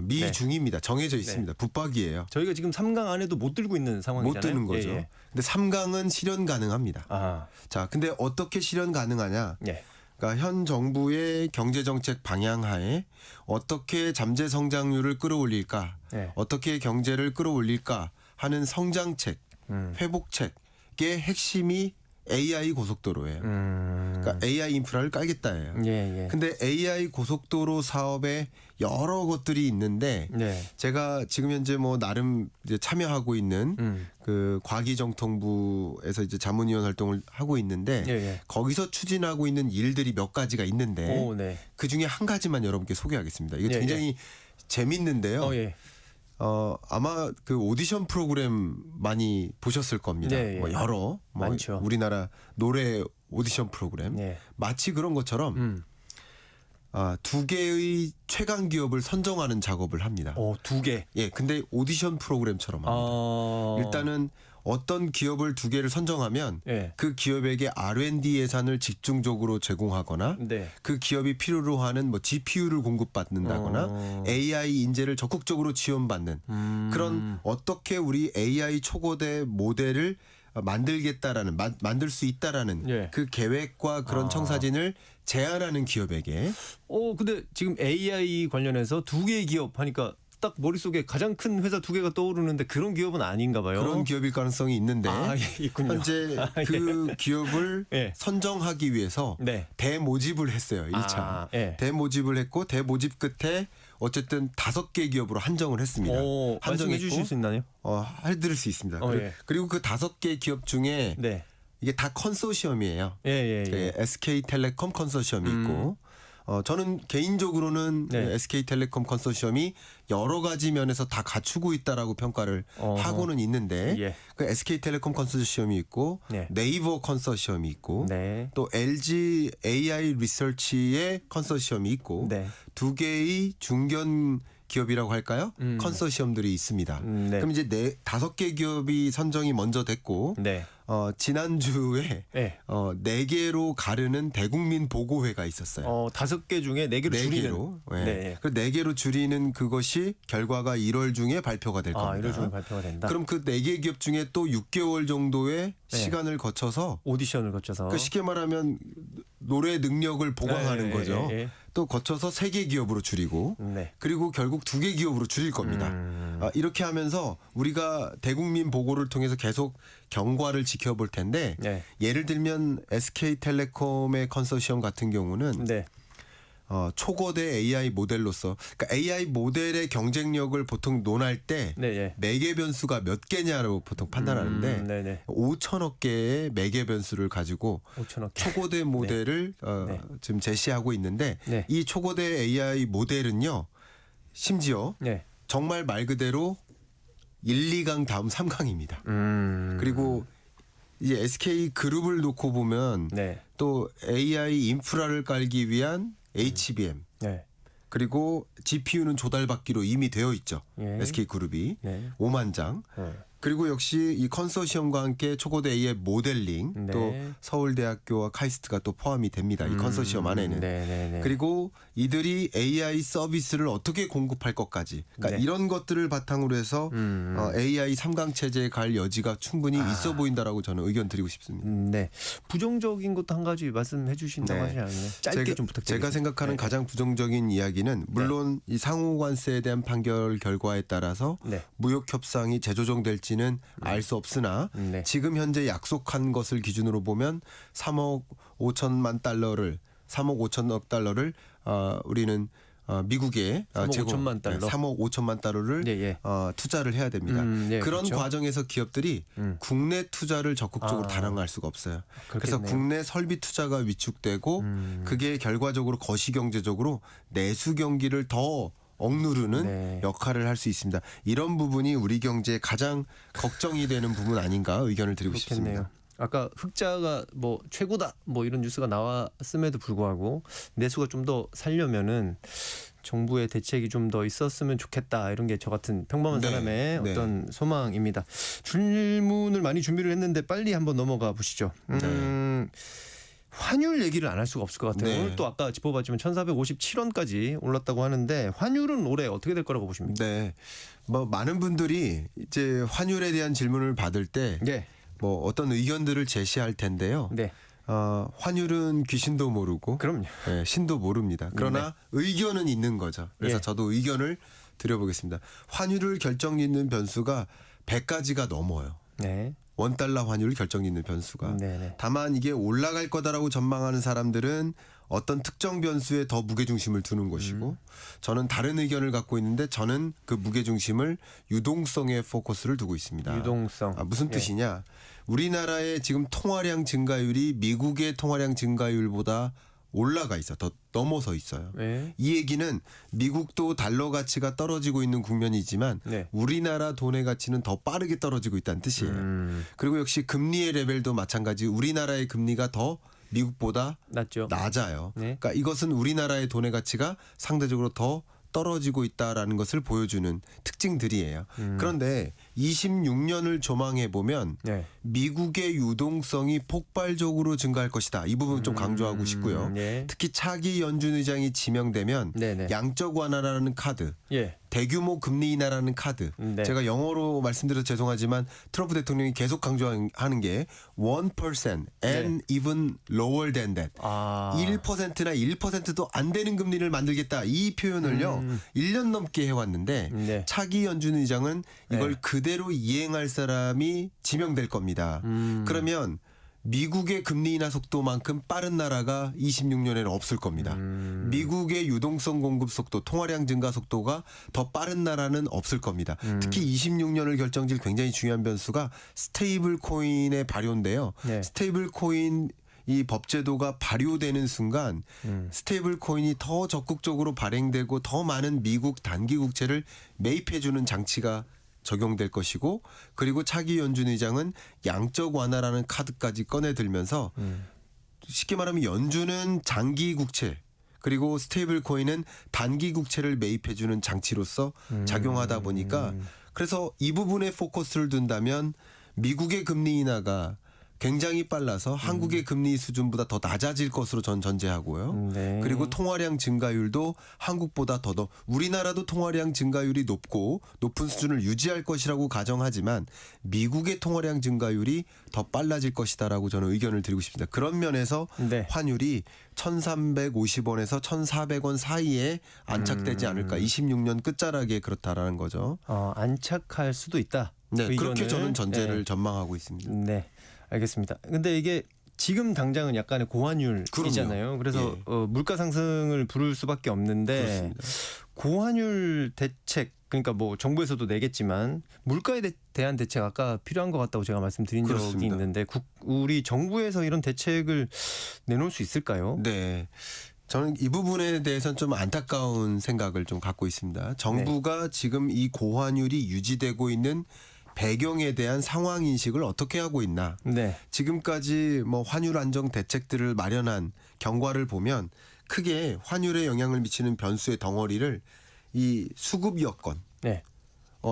미중입니다. 정해져 있습니다. 붙박이에요. 저희가 지금 3강 안에도 못 들고 있는 상황이잖아요. 못 드는 거죠. 예, 예. 근데 3강은 실현 가능합니다. 아, 자, 근데 어떻게 실현 가능하냐? 예. 그러니까 현 정부의 경제 정책 방향하에 어떻게 잠재 성장률을 끌어올릴까? 예. 어떻게 경제를 끌어올릴까 하는 성장책, 회복책의 핵심이 AI 고속도로예요. 그러니까 AI 인프라를 깔겠다예요. 예, 예. 근데 AI 고속도로 사업에 여러 것들이 있는데 네. 제가 지금 현재 뭐 나름 이제 참여하고 있는 그 과기정통부에서 이제 자문위원 활동을 하고 있는데 예, 예. 거기서 추진하고 있는 일들이 몇 가지가 있는데 오, 네. 그 중에 한 가지만 여러분께 소개하겠습니다. 이게 예, 굉장히 재밌는데요. 예. 아마 그 오디션 프로그램 많이 보셨을 겁니다. 네, 예. 뭐 여러 뭐 많죠. 우리나라 노래 오디션 프로그램 예. 마치 그런 것처럼 두 개의 최강 기업을 선정하는 작업을 합니다. 두 개. 예, 근데 오디션 프로그램처럼 합니다. 일단은 어떤 기업을 두 개를 선정하면 예. 그 기업에게 R&D 예산을 집중적으로 제공하거나 네. 그 기업이 필요로 하는 뭐 GPU를 공급받는다거나 AI 인재를 적극적으로 지원받는 그런 어떻게 우리 AI 초거대 모델을 만들겠다라는 만들 수 있다라는 예. 그 계획과 그런 청사진을 제안하는 기업에게 근데 지금 AI 관련해서 두 개의 기업 하니까 딱 머릿속에 가장 큰 회사 두 개가 떠오르는데 그런 기업은 아닌가 봐요. 그런 기업일 가능성이 있는데 예, 있군요. 현재 그 기업을 예. 선정하기 위해서 네. 대모집을 했어요. 1차. 예. 대모집을 했고 대모집 끝에 어쨌든 5개 기업으로 한정을 했습니다. 말씀해 주실 수 있나요? 해드릴 수 있습니다. 예. 그리고 그 5개 기업 중에 네. 이게 다 컨소시엄이에요. 예. SK텔레콤 컨소시엄이 있고 저는 개인적으로는 네. SK텔레콤 컨소시엄이 여러 가지 면에서 다 갖추고 있다라고 평가를 하고는 있는데 예. 그 SK텔레콤 컨소시엄이 있고 네. 네이버 컨소시엄이 있고 네. 또 LG AI 리서치의 컨소시엄이 있고 네. 두 개의 중견 기업이라고 할까요? 컨소시엄들이 있습니다. 네. 그럼 이제 5개 기업이 선정이 먼저 됐고 네. 지난주에 네. 4개로 가르는 대국민 보고회가 있었어요. 5개 중에 4개로 줄이는. 4개로. 네. 네. 그 4개로 줄이는 그것이 결과가 1월 중에 발표가 될 겁니다. 1월 중에 발표가 된다. 그럼 그 4개 기업 중에 또 6개월 정도의 네. 시간을 거쳐서 오디션을 거쳐서. 그 쉽게 말하면 노래 능력을 보강하는 예, 거죠. 예, 예. 또 거쳐서 3개 기업으로 줄이고 네. 그리고 결국 2개 기업으로 줄일 겁니다. 이렇게 하면서 우리가 대국민 보고를 통해서 계속 경과를 지켜볼 텐데 네. 예를 들면 SK텔레콤의 컨소시엄 같은 경우는 네. 초거대 AI 모델로서 그러니까 AI 모델의 경쟁력을 보통 논할 때 네, 예. 매개 변수가 몇 개냐로 보통 판단하는데 네네. 5천억 개의 매개 변수를 가지고 5천억 개. 초고대 모델을 네. 지금 제시하고 있는데 네. 이 초고대 AI 모델은요 심지어 네. 정말 말 그대로 1, 2강 다음 3강입니다. 그리고 이제 SK 그룹을 놓고 보면 네. 또 AI 인프라를 깔기 위한 HBM 네. 그리고 GPU는 조달받기로 이미 되어 있죠. 예. SK 그룹이 네. 5만 장. 그리고 역시 이 컨소시엄과 함께 초고대 AI 모델링 네. 또 서울대학교와 카이스트가 또 포함이 됩니다. 이 컨소시엄 안에는. 네네네. 그리고 이들이 AI 서비스를 어떻게 공급할 것까지. 그러니까 네. 이런 것들을 바탕으로 해서 AI 3강 체제에 갈 여지가 충분히 있어 보인다라고 저는 의견 드리고 싶습니다. 네. 부정적인 것도 한 가지 말씀해 주신다고 네. 하지 않나요? 짧게 좀 부탁드립니다. 제가 생각하는 네. 가장 부정적인 이야기는 물론 이 상호관세에 대한 판결 결과에 따라서 네. 무역 협상이 재조정될지는 알 수 없으나 네. 지금 현재 약속한 것을 기준으로 보면 3억 5천만 달러를 3억 5천억 달러를 우리는 미국에 3억 5천만 달러. 3억 5천만 달러를 예, 예. 투자를 해야 됩니다. 네, 그런 그렇죠. 과정에서 기업들이 국내 투자를 적극적으로 단행할 수가 없어요. 그래서 그렇겠네요. 국내 설비 투자가 위축되고 그게 결과적으로 거시경제적으로 내수 경기를 더 억누르는 네. 역할을 할 수 있습니다. 이런 부분이 우리 경제에 가장 걱정이 되는 부분 아닌가 의견을 드리고 그렇겠네요. 싶습니다. 아까 흑자가 뭐 최고다 뭐 이런 뉴스가 나왔음에도 불구하고 내수가 좀 더 살려면은 정부의 대책이 좀 더 있었으면 좋겠다 이런 게 저 같은 평범한 네, 사람의 네. 어떤 소망입니다. 질문을 많이 준비를 했는데 빨리 한번 넘어가 보시죠. 환율 얘기를 안 할 수가 없을 것 같아요. 네. 오늘 또 아까 짚어봤지만 1,457원까지 올랐다고 하는데 환율은 올해 어떻게 될 거라고 보십니까? 네. 뭐 많은 분들이 이제 환율에 대한 질문을 받을 때 네. 뭐 어떤 의견들을 제시할 텐데요. 네. 환율은 귀신도 모르고 그럼요. 네, 신도 모릅니다. 그러나 의견은 있는 거죠. 그래서 예. 저도 의견을 드려보겠습니다. 환율을 결정짓는 변수가 100가지가 넘어요. 네. 원달러 환율을 결정짓는 변수가. 네네. 다만 이게 올라갈 거다라고 전망하는 사람들은 어떤 특정 변수에 더 무게중심을 두는 것이고 저는 다른 의견을 갖고 있는데 저는 그 무게중심을 유동성에 포커스를 두고 있습니다. 유동성. 무슨 예. 뜻이냐. 우리나라의 지금 통화량 증가율이 미국의 통화량 증가율보다 올라가 있어. 더 넘어서 있어요. 네. 이 얘기는 미국도 달러 가치가 떨어지고 있는 국면이지만 네. 우리나라 돈의 가치는 더 빠르게 떨어지고 있다는 뜻이에요. 그리고 역시 금리의 레벨도 마찬가지. 우리나라의 금리가 더 미국보다 낮죠. 낮아요. 네. 그러니까 이것은 우리나라의 돈의 가치가 상대적으로 더 떨어지고 있다라는 것을 보여주는 특징들이에요. 그런데 26년을 조망해 보면 네. 미국의 유동성이 폭발적으로 증가할 것이다. 이 부분 좀 강조하고 싶고요. 네. 특히 차기 연준 의장이 지명되면 네네. 양적 완화라는 카드, 예. 대규모 금리 인하라는 카드. 네. 제가 영어로 말씀드려서 죄송하지만 트럼프 대통령이 계속 강조하는 게 1% and even lower than that. 1%나 1%도 안 되는 금리를 만들겠다. 이 표현을요. 1년 넘게 해왔는데 네. 차기 연준 의장은 이걸 네. 그대로 이행할 사람이 지명될 겁니다. 그러면 미국의 금리 인하 속도만큼 빠른 나라가 26년에는 없을 겁니다. 미국의 유동성 공급 속도, 통화량 증가 속도가 더 빠른 나라는 없을 겁니다. 특히 26년을 결정질 굉장히 중요한 변수가 스테이블 코인의 발효인데요. 네. 스테이블 코인 이 법제도가 발효되는 순간 스테이블 코인이 더 적극적으로 발행되고 더 많은 미국 단기 국채를 매입해주는 장치가 적용될 것이고 그리고 차기 연준 의장은 양적 완화라는 카드까지 꺼내들면서 쉽게 말하면 연준은 장기 국채 그리고 스테이블 코인은 단기 국채를 매입해주는 장치로서 작용하다 보니까 그래서 이 부분에 포커스를 둔다면 미국의 금리 인하가 굉장히 빨라서 한국의 금리 수준보다 더 낮아질 것으로 전 전제하고요. 네. 그리고 통화량 증가율도 한국보다 더 우리나라도 통화량 증가율이 높은 수준을 유지할 것이라고 가정하지만 미국의 통화량 증가율이 더 빨라질 것이다라고 저는 의견을 드리고 싶습니다. 그런 면에서 네. 환율이 1,350원에서 1,400원 사이에 안착되지 않을까. 26년 끝자락에 그렇다라는 거죠. 안착할 수도 있다. 네, 그 그렇게 의견을. 저는 전제를 네. 전망하고 있습니다. 네, 알겠습니다. 근데 이게 지금 당장은 약간의 고환율이잖아요. 그럼요. 그래서 예. 물가 상승을 부를 수밖에 없는데 그렇습니다. 고환율 대책 그러니까 뭐 정부에서도 내겠지만 물가에 대한 대책 아까 필요한 것 같다고 제가 말씀드린 적이 그렇습니다. 있는데 우리 정부에서 이런 대책을 내놓을 수 있을까요? 네. 저는 이 부분에 대해서는 좀 안타까운 생각을 좀 갖고 있습니다. 정부가 지금 이 고환율이 유지되고 있는 배경에 대한 상황 인식을 어떻게 하고 있나. 네. 지금까지 뭐 환율 안정 대책들을 마련한 경과를 보면 크게 환율에 영향을 미치는 변수의 덩어리를 이 수급 여건, 네.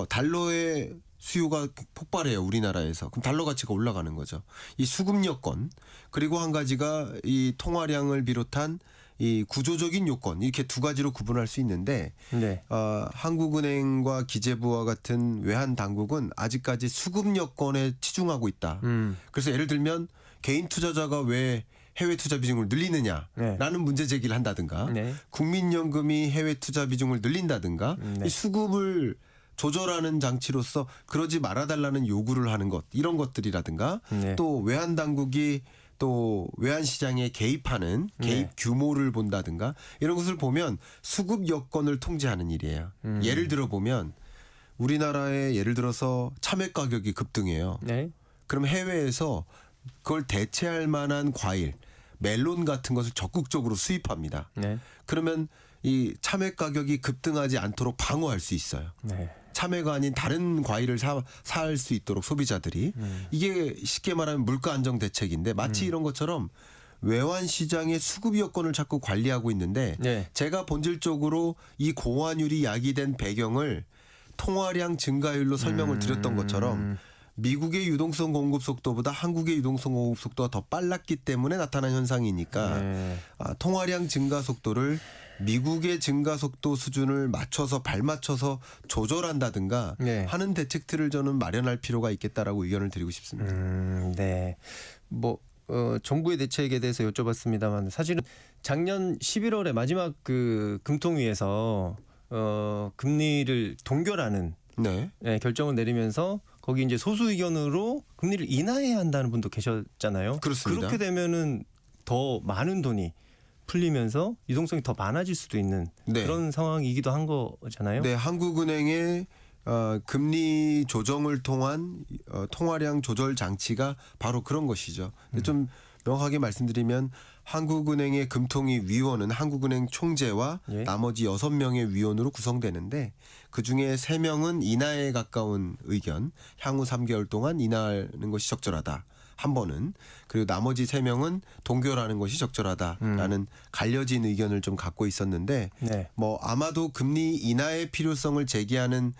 달러의 수요가 폭발해요 우리나라에서. 그럼 달러 가치가 올라가는 거죠. 이 수급 여건 그리고 한 가지가 이 통화량을 비롯한 이 구조적인 요건 이렇게 두 가지로 구분할 수 있는데 네. 한국은행과 기재부와 같은 외환 당국은 아직까지 수급 여건에 치중하고 있다. 그래서 예를 들면 개인 투자자가 왜 해외 투자 비중을 늘리느냐라는 문제 제기를 한다든가 네. 국민연금이 해외 투자 비중을 늘린다든가 네. 이 수급을 조절하는 장치로서 그러지 말아달라는 요구를 하는 것 이런 것들이라든가 네. 또 외환 당국이 또 외환 시장에 개입하는 개입 네. 규모를 본다든가 이런 것을 보면 수급 여건을 통제하는 일이에요. 예를 들어 보면 우리나라에 예를 들어서 참외 가격이 급등해요. 네. 그럼 해외에서 그걸 대체할 만한 과일, 멜론 같은 것을 적극적으로 수입합니다. 네. 그러면 이 참외 가격이 급등하지 않도록 방어할 수 있어요. 네. 참외가 아닌 다른 과일을 살 수 있도록 소비자들이 이게 쉽게 말하면 물가 안정 대책인데 마치 이런 것처럼 외환 시장의 수급 여건을 자꾸 관리하고 있는데 네. 제가 본질적으로 이 고환율이 야기된 배경을 통화량 증가율로 설명을 드렸던 것처럼 미국의 유동성 공급 속도보다 한국의 유동성 공급 속도가 더 빨랐기 때문에 나타난 현상이니까 네. 통화량 증가 속도를 미국의 증가 속도 수준을 맞춰서 발맞춰서 조절한다든가 네. 하는 대책들을 저는 마련할 필요가 있겠다라고 의견을 드리고 싶습니다. 네. 뭐 정부의 대책에 대해서 여쭤봤습니다만 사실은 작년 11월에 마지막 그 금통위에서 금리를 동결하는 네. 결정을 내리면서 거기 이제 소수 의견으로 금리를 인하해야 한다는 분도 계셨잖아요. 그렇습니다. 그렇게 되면은 더 많은 돈이 풀리면서 유동성이 더 많아질 수도 있는 네. 그런 상황이기도 한 거잖아요. 네, 한국은행의 금리 조정을 통한 통화량 조절 장치가 바로 그런 것이죠. 근데 좀 명확하게 말씀드리면 한국은행의 금통위 위원은 한국은행 총재와 예. 나머지 6명의 위원으로 구성되는데 그중에 3명은 인하에 가까운 의견, 향후 3개월 동안 인하하는 것이 적절하다. 한 번은 그리고 나머지 3명은 동결하는 것이 적절하다라는 갈려진 의견을 좀 갖고 있었는데 네. 뭐 아마도 금리 인하의 필요성을 제기하는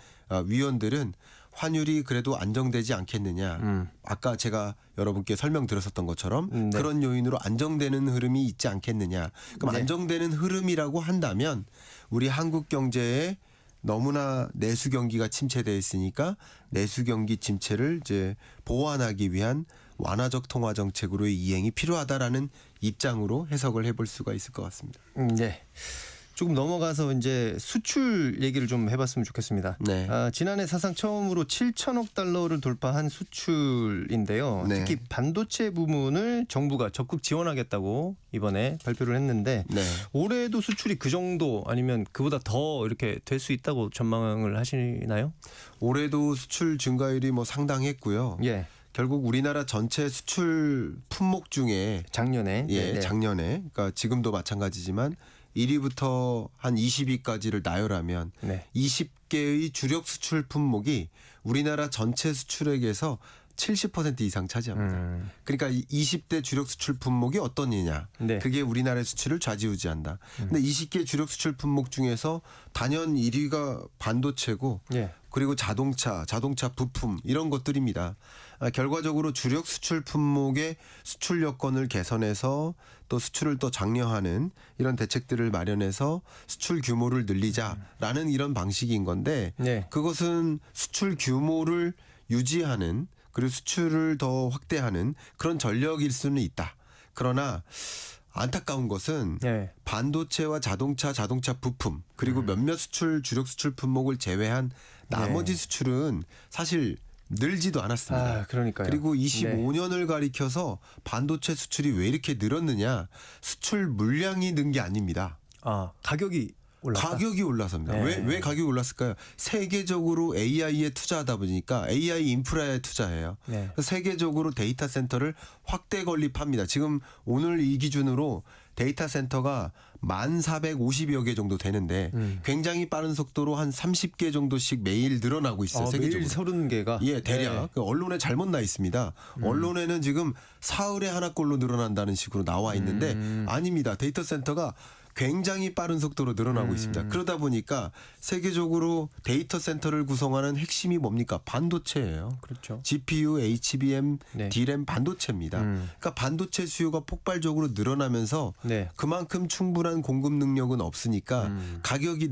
위원들은 환율이 그래도 안정되지 않겠느냐. 아까 제가 여러분께 설명드렸었던 것처럼 네. 그런 요인으로 안정되는 흐름이 있지 않겠느냐. 그럼 네. 안정되는 흐름이라고 한다면 우리 한국 경제에 너무나 내수 경기가 침체되어 있으니까 내수 경기 침체를 이제 보완하기 위한 완화적 통화 정책으로의 이행이 필요하다라는 입장으로 해석을 해볼 수가 있을 것 같습니다. 네. 조금 넘어가서 이제 수출 얘기를 좀 해봤으면 좋겠습니다. 네. 지난해 사상 처음으로 7천억 달러를 돌파한 수출인데요. 네. 특히 반도체 부문을 정부가 적극 지원하겠다고 이번에 발표를 했는데 네. 올해도 수출이 그 정도 아니면 그보다 더 이렇게 될 수 있다고 전망을 하시나요? 올해도 수출 증가율이 뭐 상당했고요. 예. 결국 우리나라 전체 수출 품목 중에 작년에. 예, 네. 작년에 그러니까 지금도 마찬가지지만 1위부터 한 20위까지를 나열하면 네. 20개의 주력 수출 품목이 우리나라 전체 수출액에서 70% 이상 차지합니다. 그러니까 20대 주력 수출 품목이 어떤 이냐. 네. 그게 우리나라의 수출을 좌지우지한다. 근데 20개 주력 수출 품목 중에서 단연 1위가 반도체고 예. 그리고 자동차 부품 이런 것들입니다. 결과적으로 주력 수출 품목의 수출 여건을 개선해서 또 수출을 또 장려하는 이런 대책들을 마련해서 수출 규모를 늘리자라는 이런 방식인 건데 네. 그것은 수출 규모를 유지하는 그리고 수출을 더 확대하는 그런 전력일 수는 있다. 그러나 안타까운 것은 네. 반도체와 자동차 부품 그리고 몇몇 주력 수출 품목을 제외한 나머지 수출은 사실 늘지도 않았습니다. 그러니까요. 그리고 네. 25년을 가리켜서 반도체 수출이 왜 이렇게 늘었느냐? 수출 물량이 는 게 아닙니다. 가격이 올랐다. 가격이 올라서입니다. 네. 왜 가격이 올랐을까요? 세계적으로 AI에 투자하다 보니까 AI 인프라에 투자해요. 네. 세계적으로 데이터 센터를 확대 건립합니다. 지금 오늘 이 기준으로 데이터 센터가 1,450여 개 정도 되는데 굉장히 빠른 속도로 한 30개 정도씩 매일 늘어나고 있어요. 세계적으로. 매일 30개가. 예, 대략. 그 언론에 잘못 나 있습니다. 언론에는 지금 사흘에 하나꼴로 늘어난다는 식으로 나와 있는데 아닙니다. 데이터 센터가 굉장히 빠른 속도로 늘어나고 있습니다. 그러다 보니까 세계적으로 데이터 센터를 구성하는 핵심이 뭡니까? 반도체예요. 그렇죠. GPU, HBM, 네. DRAM 반도체입니다. 그러니까 반도체 수요가 폭발적으로 늘어나면서 네. 그만큼 충분한 공급 능력은 없으니까 가격이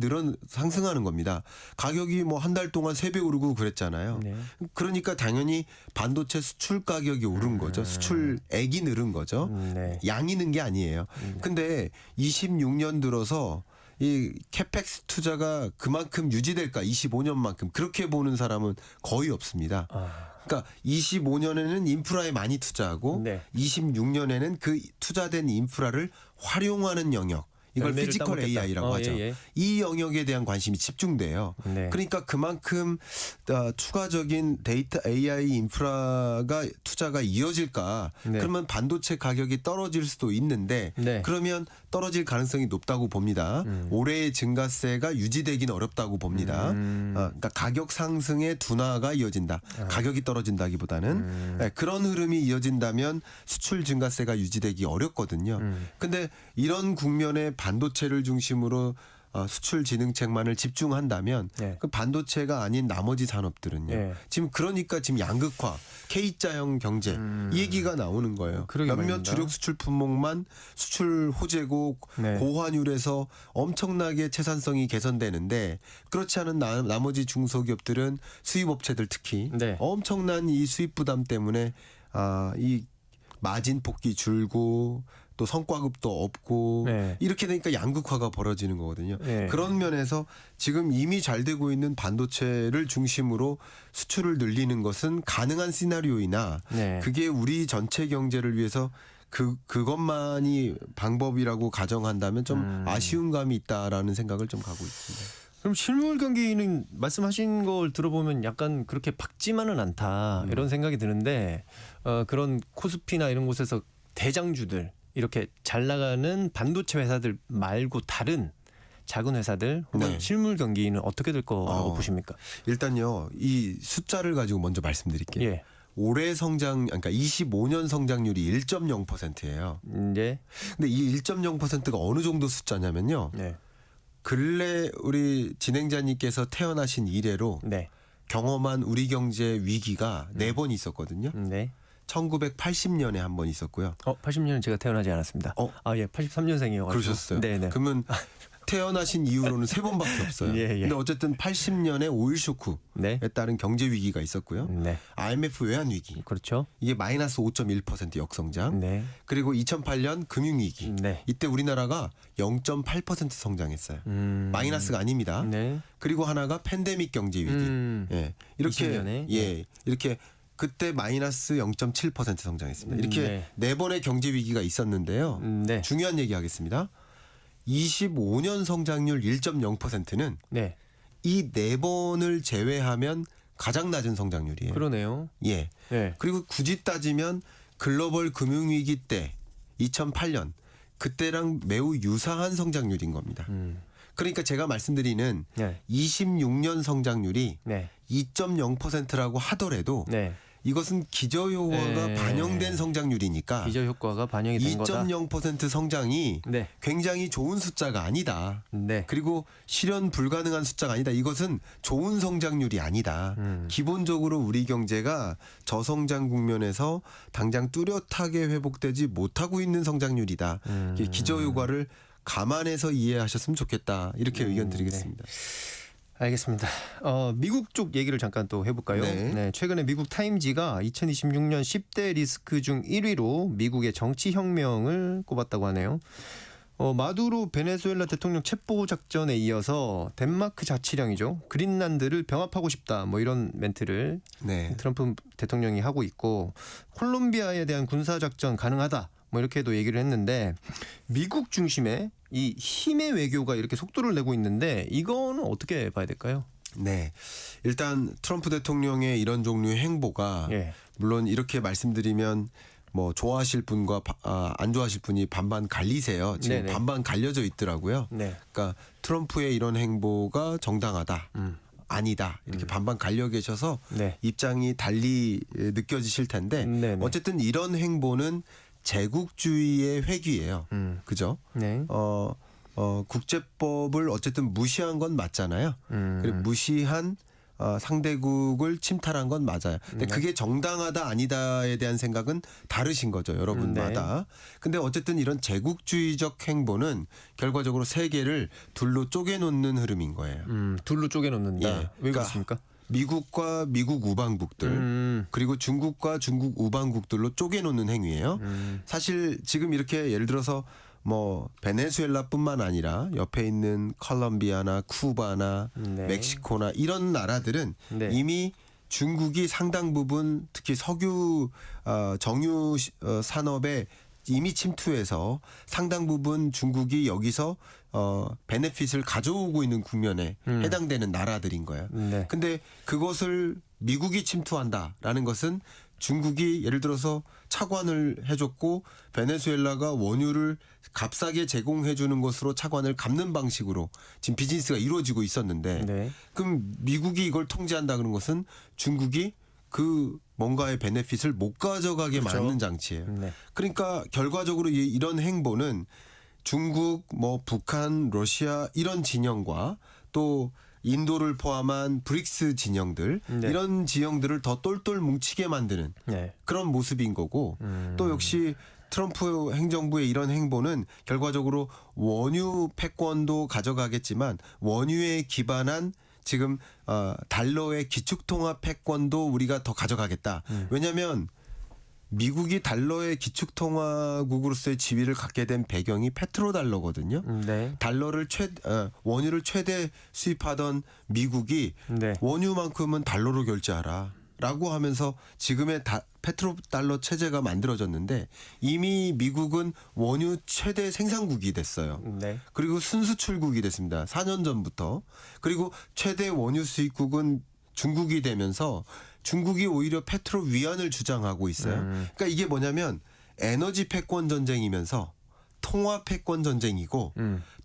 상승하는 겁니다. 가격이 뭐 한 달 동안 3배 오르고 그랬잖아요. 네. 그러니까 당연히 반도체 수출 가격이 오른 거죠. 수출액이 늘은 거죠. 네. 양이 는 게 아니에요. 근데 26년 들어서 이 캐펙스 투자가 그만큼 유지될까? 25년만큼 그렇게 보는 사람은 거의 없습니다. 그러니까 25년에는 인프라에 많이 투자하고 네. 26년에는 그 투자된 인프라를 활용하는 영역. 이걸 열매를 피지컬 따먹겠다. AI라고 하죠. 예. 이 영역에 대한 관심이 집중돼요. 네. 그러니까 그만큼 추가적인 데이터 AI 인프라가 투자가 이어질까? 네. 그러면 반도체 가격이 떨어질 수도 있는데 네. 그러면 떨어질 가능성이 높다고 봅니다. 올해의 증가세가 유지되기는 어렵다고 봅니다. 그러니까 가격 상승의 둔화가 이어진다. 가격이 떨어진다기보다는 네, 그런 흐름이 이어진다면 수출 증가세가 유지되기 어렵거든요. 근데 이런 국면에 반도체를 중심으로 수출 진흥책만을 집중한다면 네. 그 반도체가 아닌 나머지 산업들은요. 네. 지금 그러니까 지금 양극화, K자형 경제 이 얘기가 나오는 거예요. 그러게 몇몇 말입니다. 주력 수출 품목만 수출 호재고 네. 고환율에서 엄청나게 채산성이 개선되는데 그렇지 않은 나머지 중소기업들은 수입업체들 특히 네. 엄청난 이 수입 부담 때문에 이 마진 폭이 줄고 또 성과급도 없고 네. 이렇게 되니까 양극화가 벌어지는 거거든요. 네. 그런 면에서 지금 이미 잘 되고 있는 반도체를 중심으로 수출을 늘리는 것은 가능한 시나리오이나 네. 그게 우리 전체 경제를 위해서 그것만이 방법이라고 가정한다면 좀 아쉬운 감이 있다라는 생각을 좀 가고 있습니다. 그럼 실물 경기는 말씀하신 걸 들어보면 약간 그렇게 밝지만은 않다 이런 생각이 드는데 그런 코스피나 이런 곳에서 대장주들 이렇게 잘 나가는 반도체 회사들 말고 다른 작은 회사들 혹은 네. 실물 경기는 어떻게 될 거라고 보십니까? 일단요, 이 숫자를 가지고 먼저 말씀드릴게요. 예. 올해 그러니까 25년 성장률이 1.0%예요. 이제 근데 이 1.0%가 어느 정도 숫자냐면요. 네. 근래 우리 진행자님께서 태어나신 이래로 네. 경험한 우리 경제 위기가 4번 있었거든요. 네. 1980년에 한 번 있었고요. 80년은 제가 태어나지 않았습니다. 예, 83년생이어가지고. 그러셨어요. 네네. 그러면 태어나신 이후로는 3번밖에 없어요. 예, 예. 근데 어쨌든 80년에 오일 쇼크에 네. 따른 경제 위기가 있었고요. 네. IMF 외환 위기. 그렇죠. 이게 마이너스 5.1% 역성장. 네. 그리고 2008년 금융위기. 네. 이때 우리나라가 0.8% 성장했어요. 마이너스가 아닙니다. 네. 그리고 하나가 팬데믹 경제 위기. 예. 이렇게 20년에? 이렇게 그때 마이너스 0.7% 성장했습니다. 이렇게 네 번의 경제 위기가 있었는데요. 네. 중요한 얘기 하겠습니다. 25년 성장률 1.0%는 네. 이 네 번을 제외하면 가장 낮은 성장률이에요. 그러네요. 예. 네. 그리고 굳이 따지면 글로벌 금융위기 때 2008년 그때랑 매우 유사한 성장률인 겁니다. 그러니까 제가 말씀드리는 네. 26년 성장률이 네. 2.0%라고 하더라도 네. 이것은 기저효과가 네. 반영된 성장률이니까 기저 효과가 반영이 된 거다. 2.0% 성장이 네. 굉장히 좋은 숫자가 아니다. 네. 그리고 실현 불가능한 숫자가 아니다. 이것은 좋은 성장률이 아니다. 기본적으로 우리 경제가 저성장 국면에서 당장 뚜렷하게 회복되지 못하고 있는 성장률이다. 이게 기저효과를 감안해서 이해하셨으면 좋겠다. 이렇게 의견 드리겠습니다. 알겠습니다. 미국 쪽 얘기를 잠깐 또 해볼까요? 네. 최근에 미국 타임지가 2026년 10대 리스크 중 1위로 미국의 정치 혁명을 꼽았다고 하네요. 마두로 베네수엘라 대통령 체포 작전에 이어서 덴마크 자치령이죠. 그린란드를 병합하고 싶다. 뭐 이런 멘트를 네. 트럼프 대통령이 하고 있고 콜롬비아에 대한 군사 작전 가능하다. 뭐 이렇게도 얘기를 했는데 미국 중심의 이 힘의 외교가 이렇게 속도를 내고 있는데 이거는 어떻게 봐야 될까요? 네. 일단 트럼프 대통령의 이런 종류의 행보가 예. 물론 이렇게 말씀드리면 뭐 좋아하실 분과 안 좋아하실 분이 반반 갈리세요. 지금 네네. 반반 갈려져 있더라고요. 네. 그러니까 트럼프의 이런 행보가 정당하다. 아니다. 이렇게 반반 갈려 계셔서 네. 입장이 달리 느껴지실 텐데 네네. 어쨌든 이런 행보는 제국주의의 회귀예요. 그죠? 네. 국제법을 어쨌든 무시한 건 맞잖아요. 그리고 무시한 상대국을 침탈한 건 맞아요. 근데 그게 정당하다 아니다에 대한 생각은 다르신 거죠. 여러분마다. 근데 어쨌든 이런 제국주의적 행보는 결과적으로 세계를 둘로 쪼개놓는 흐름인 거예요. 둘로 쪼개놓는다. 예. 왜 그러니까 그렇습니까? 미국과 미국 우방국들 그리고 중국과 중국 우방국들로 쪼개놓는 행위예요. 사실 지금 이렇게 예를 들어서 뭐 베네수엘라뿐만 아니라 옆에 있는 콜롬비아나 쿠바나 네. 멕시코나 이런 나라들은 네. 이미 중국이 상당 부분 특히 석유 정유 산업에 이미 침투해서 상당 부분 중국이 여기서 베네핏을 가져오고 있는 국면에 해당되는 나라들인 거예요. 네. 근데 그것을 미국이 침투한다라는 것은 중국이 예를 들어서 차관을 해줬고 베네수엘라가 원유를 값싸게 제공해 주는 것으로 차관을 갚는 방식으로 지금 비즈니스가 이루어지고 있었는데 네. 그럼 미국이 이걸 통제한다 그런 것은 중국이 그 뭔가의 베네핏을 못 가져가게 그렇죠. 막는 장치예요. 네. 그러니까 결과적으로 이런 행보는 중국, 뭐 북한, 러시아 이런 진영과 또 인도를 포함한 브릭스 진영들 네. 이런 지형들을 더 똘똘 뭉치게 만드는 네. 그런 모습인 거고 또 역시 트럼프 행정부의 이런 행보는 결과적으로 원유 패권도 가져가겠지만 원유에 기반한 지금 달러의 기축통화 패권도 우리가 더 가져가겠다. 왜냐하면 미국이 달러의 기축통화국으로서의 지위를 갖게 된 배경이 페트로달러거든요. 네. 원유를 최대 수입하던 미국이 네. 원유만큼은 달러로 결제하라라고 하면서 지금의 페트로달러 체제가 만들어졌는데 이미 미국은 원유 최대 생산국이 됐어요. 네. 그리고 순수출국이 됐습니다. 4년 전부터. 그리고 최대 원유 수입국은 중국이 되면서 중국이 오히려 페트로 위안을 주장하고 있어요. 그러니까 이게 뭐냐면 에너지 패권 전쟁이면서 통화 패권 전쟁이고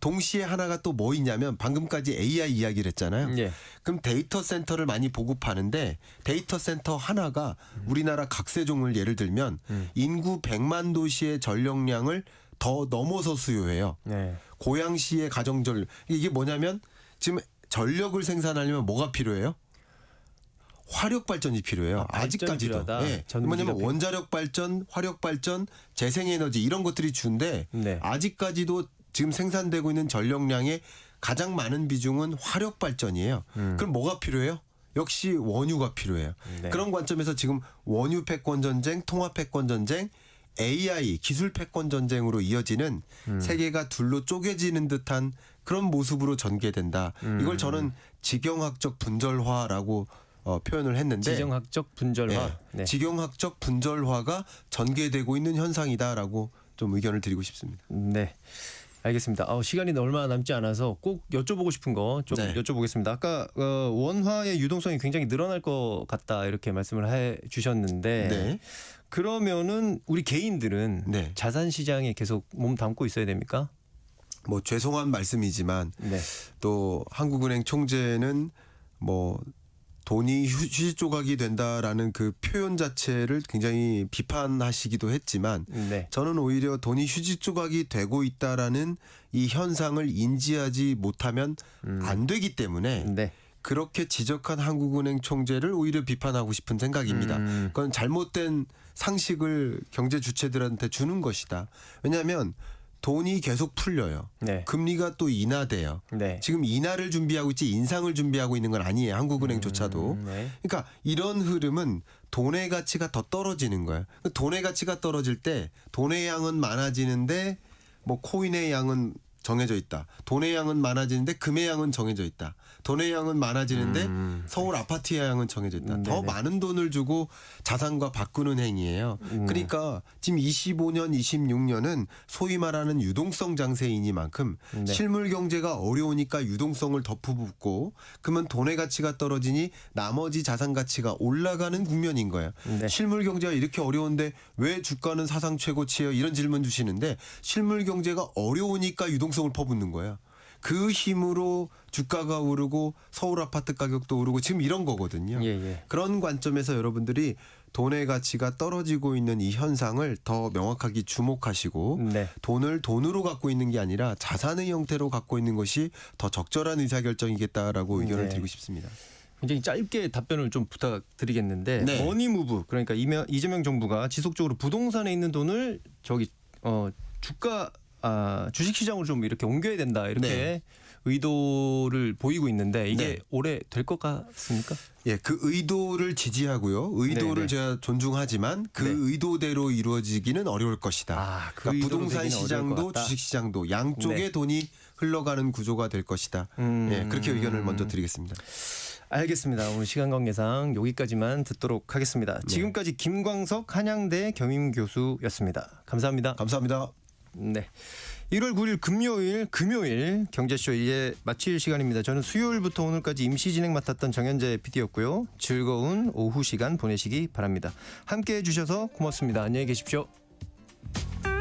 동시에 하나가 또 뭐 있냐면 방금까지 AI 이야기를 했잖아요. 예. 그럼 데이터 센터를 많이 보급하는데 데이터 센터 하나가 우리나라 각세종을 예를 들면 인구 100만 도시의 전력량을 더 넘어서 수요해요. 네. 고양시의 가정전력. 이게 뭐냐면 지금 전력을 생산하려면 뭐가 필요해요? 화력 발전이 필요해요. 발전이 아직까지도. 필요하다. 예. 전기가 뭐냐면 필요- 원자력 발전, 화력 발전, 재생에너지 이런 것들이 주인데 네. 아직까지도 지금 생산되고 있는 전력량의 가장 많은 비중은 화력 발전이에요. 그럼 뭐가 필요해요? 역시 원유가 필요해요. 네. 그런 관점에서 지금 원유 패권 전쟁, 통화 패권 전쟁, AI 기술 패권 전쟁으로 이어지는 세계가 둘로 쪼개지는 듯한 그런 모습으로 전개된다. 이걸 저는 지경학적 분절화라고 표현을 했는데 지정학적 분절화. 예, 네. 지경학적 분절화가 전개되고 있는 현상이다라고 좀 의견을 드리고 싶습니다. 네. 알겠습니다. 시간이 얼마 남지 않아서 꼭 여쭤보고 싶은 거 좀 네. 여쭤보겠습니다. 아까 원화의 유동성이 굉장히 늘어날 것 같다 이렇게 말씀을 해 주셨는데 네. 그러면은 우리 개인들은 네. 자산 시장에 계속 몸 담고 있어야 됩니까? 뭐 죄송한 말씀이지만 네. 또 한국은행 총재는 뭐 돈이 휴지 조각이 된다라는 그 표현 자체를 굉장히 비판하시기도 했지만 네. 저는 오히려 돈이 휴지 조각이 되고 있다라는 이 현상을 인지하지 못하면 안 되기 때문에 네. 그렇게 지적한 한국은행 총재를 오히려 비판하고 싶은 생각입니다. 그건 잘못된 상식을 경제 주체들한테 주는 것이다. 왜냐하면 돈이 계속 풀려요. 네. 금리가 또 인하돼요. 네. 지금 인하를 준비하고 있지 인상을 준비하고 있는 건 아니에요. 한국은행조차도. 네. 그러니까 이런 흐름은 돈의 가치가 더 떨어지는 거예요. 돈의 가치가 떨어질 때 돈의 양은 많아지는데 뭐 코인의 양은 정해져 있다. 돈의 양은 많아지는데 금의 양은 정해져 있다. 돈의 양은 많아지는데 서울 아파트의 양은 정해져 있다. 더 네네. 많은 돈을 주고 자산과 바꾸는 행위예요. 그러니까 지금 25년, 26년은 소위 말하는 유동성 장세이니만큼 네. 실물 경제가 어려우니까 유동성을 더 부붙고 그러면 돈의 가치가 떨어지니 나머지 자산 가치가 올라가는 국면인 거예요. 네. 실물 경제가 이렇게 어려운데 왜 주가는 사상 최고치예요? 이런 질문 주시는데 실물 경제가 어려우니까 유동성을 퍼붓는 거예요. 그 힘으로 주가가 오르고 서울 아파트 가격도 오르고 지금 이런 거거든요. 예, 예. 그런 관점에서 여러분들이 돈의 가치가 떨어지고 있는 이 현상을 더 명확하게 주목하시고 네. 돈을 돈으로 갖고 있는 게 아니라 자산의 형태로 갖고 있는 것이 더 적절한 의사결정이겠다라고 의견을 네. 드리고 싶습니다. 굉장히 짧게 답변을 좀 부탁드리겠는데 네. 머니무브 그러니까 이재명 정부가 지속적으로 부동산에 있는 돈을 주가 주식시장으로 좀 이렇게 옮겨야 된다 이렇게 네. 의도를 보이고 있는데 이게 네. 올해 될 것 같습니까? 예, 그 의도를 지지하고요. 의도를 네네. 제가 존중하지만 그 네. 의도대로 이루어지기는 어려울 것이다. 그 그러니까 의도로 부동산 되기는 어려울 것 시장도 같다. 주식 시장도 양쪽에 네. 돈이 흘러가는 구조가 될 것이다. 예, 그렇게 의견을 먼저 드리겠습니다. 알겠습니다. 오늘 시간 관계상 여기까지만 듣도록 하겠습니다. 지금까지 김광석 한양대 겸임교수였습니다. 감사합니다. 감사합니다. 네. 1월 9일 금요일 경제쇼 이제 마칠 시간입니다. 저는 수요일부터 오늘까지 임시 진행 맡았던 정현재 PD였고요. 즐거운 오후 시간 보내시기 바랍니다. 함께해 주셔서 고맙습니다. 안녕히 계십시오.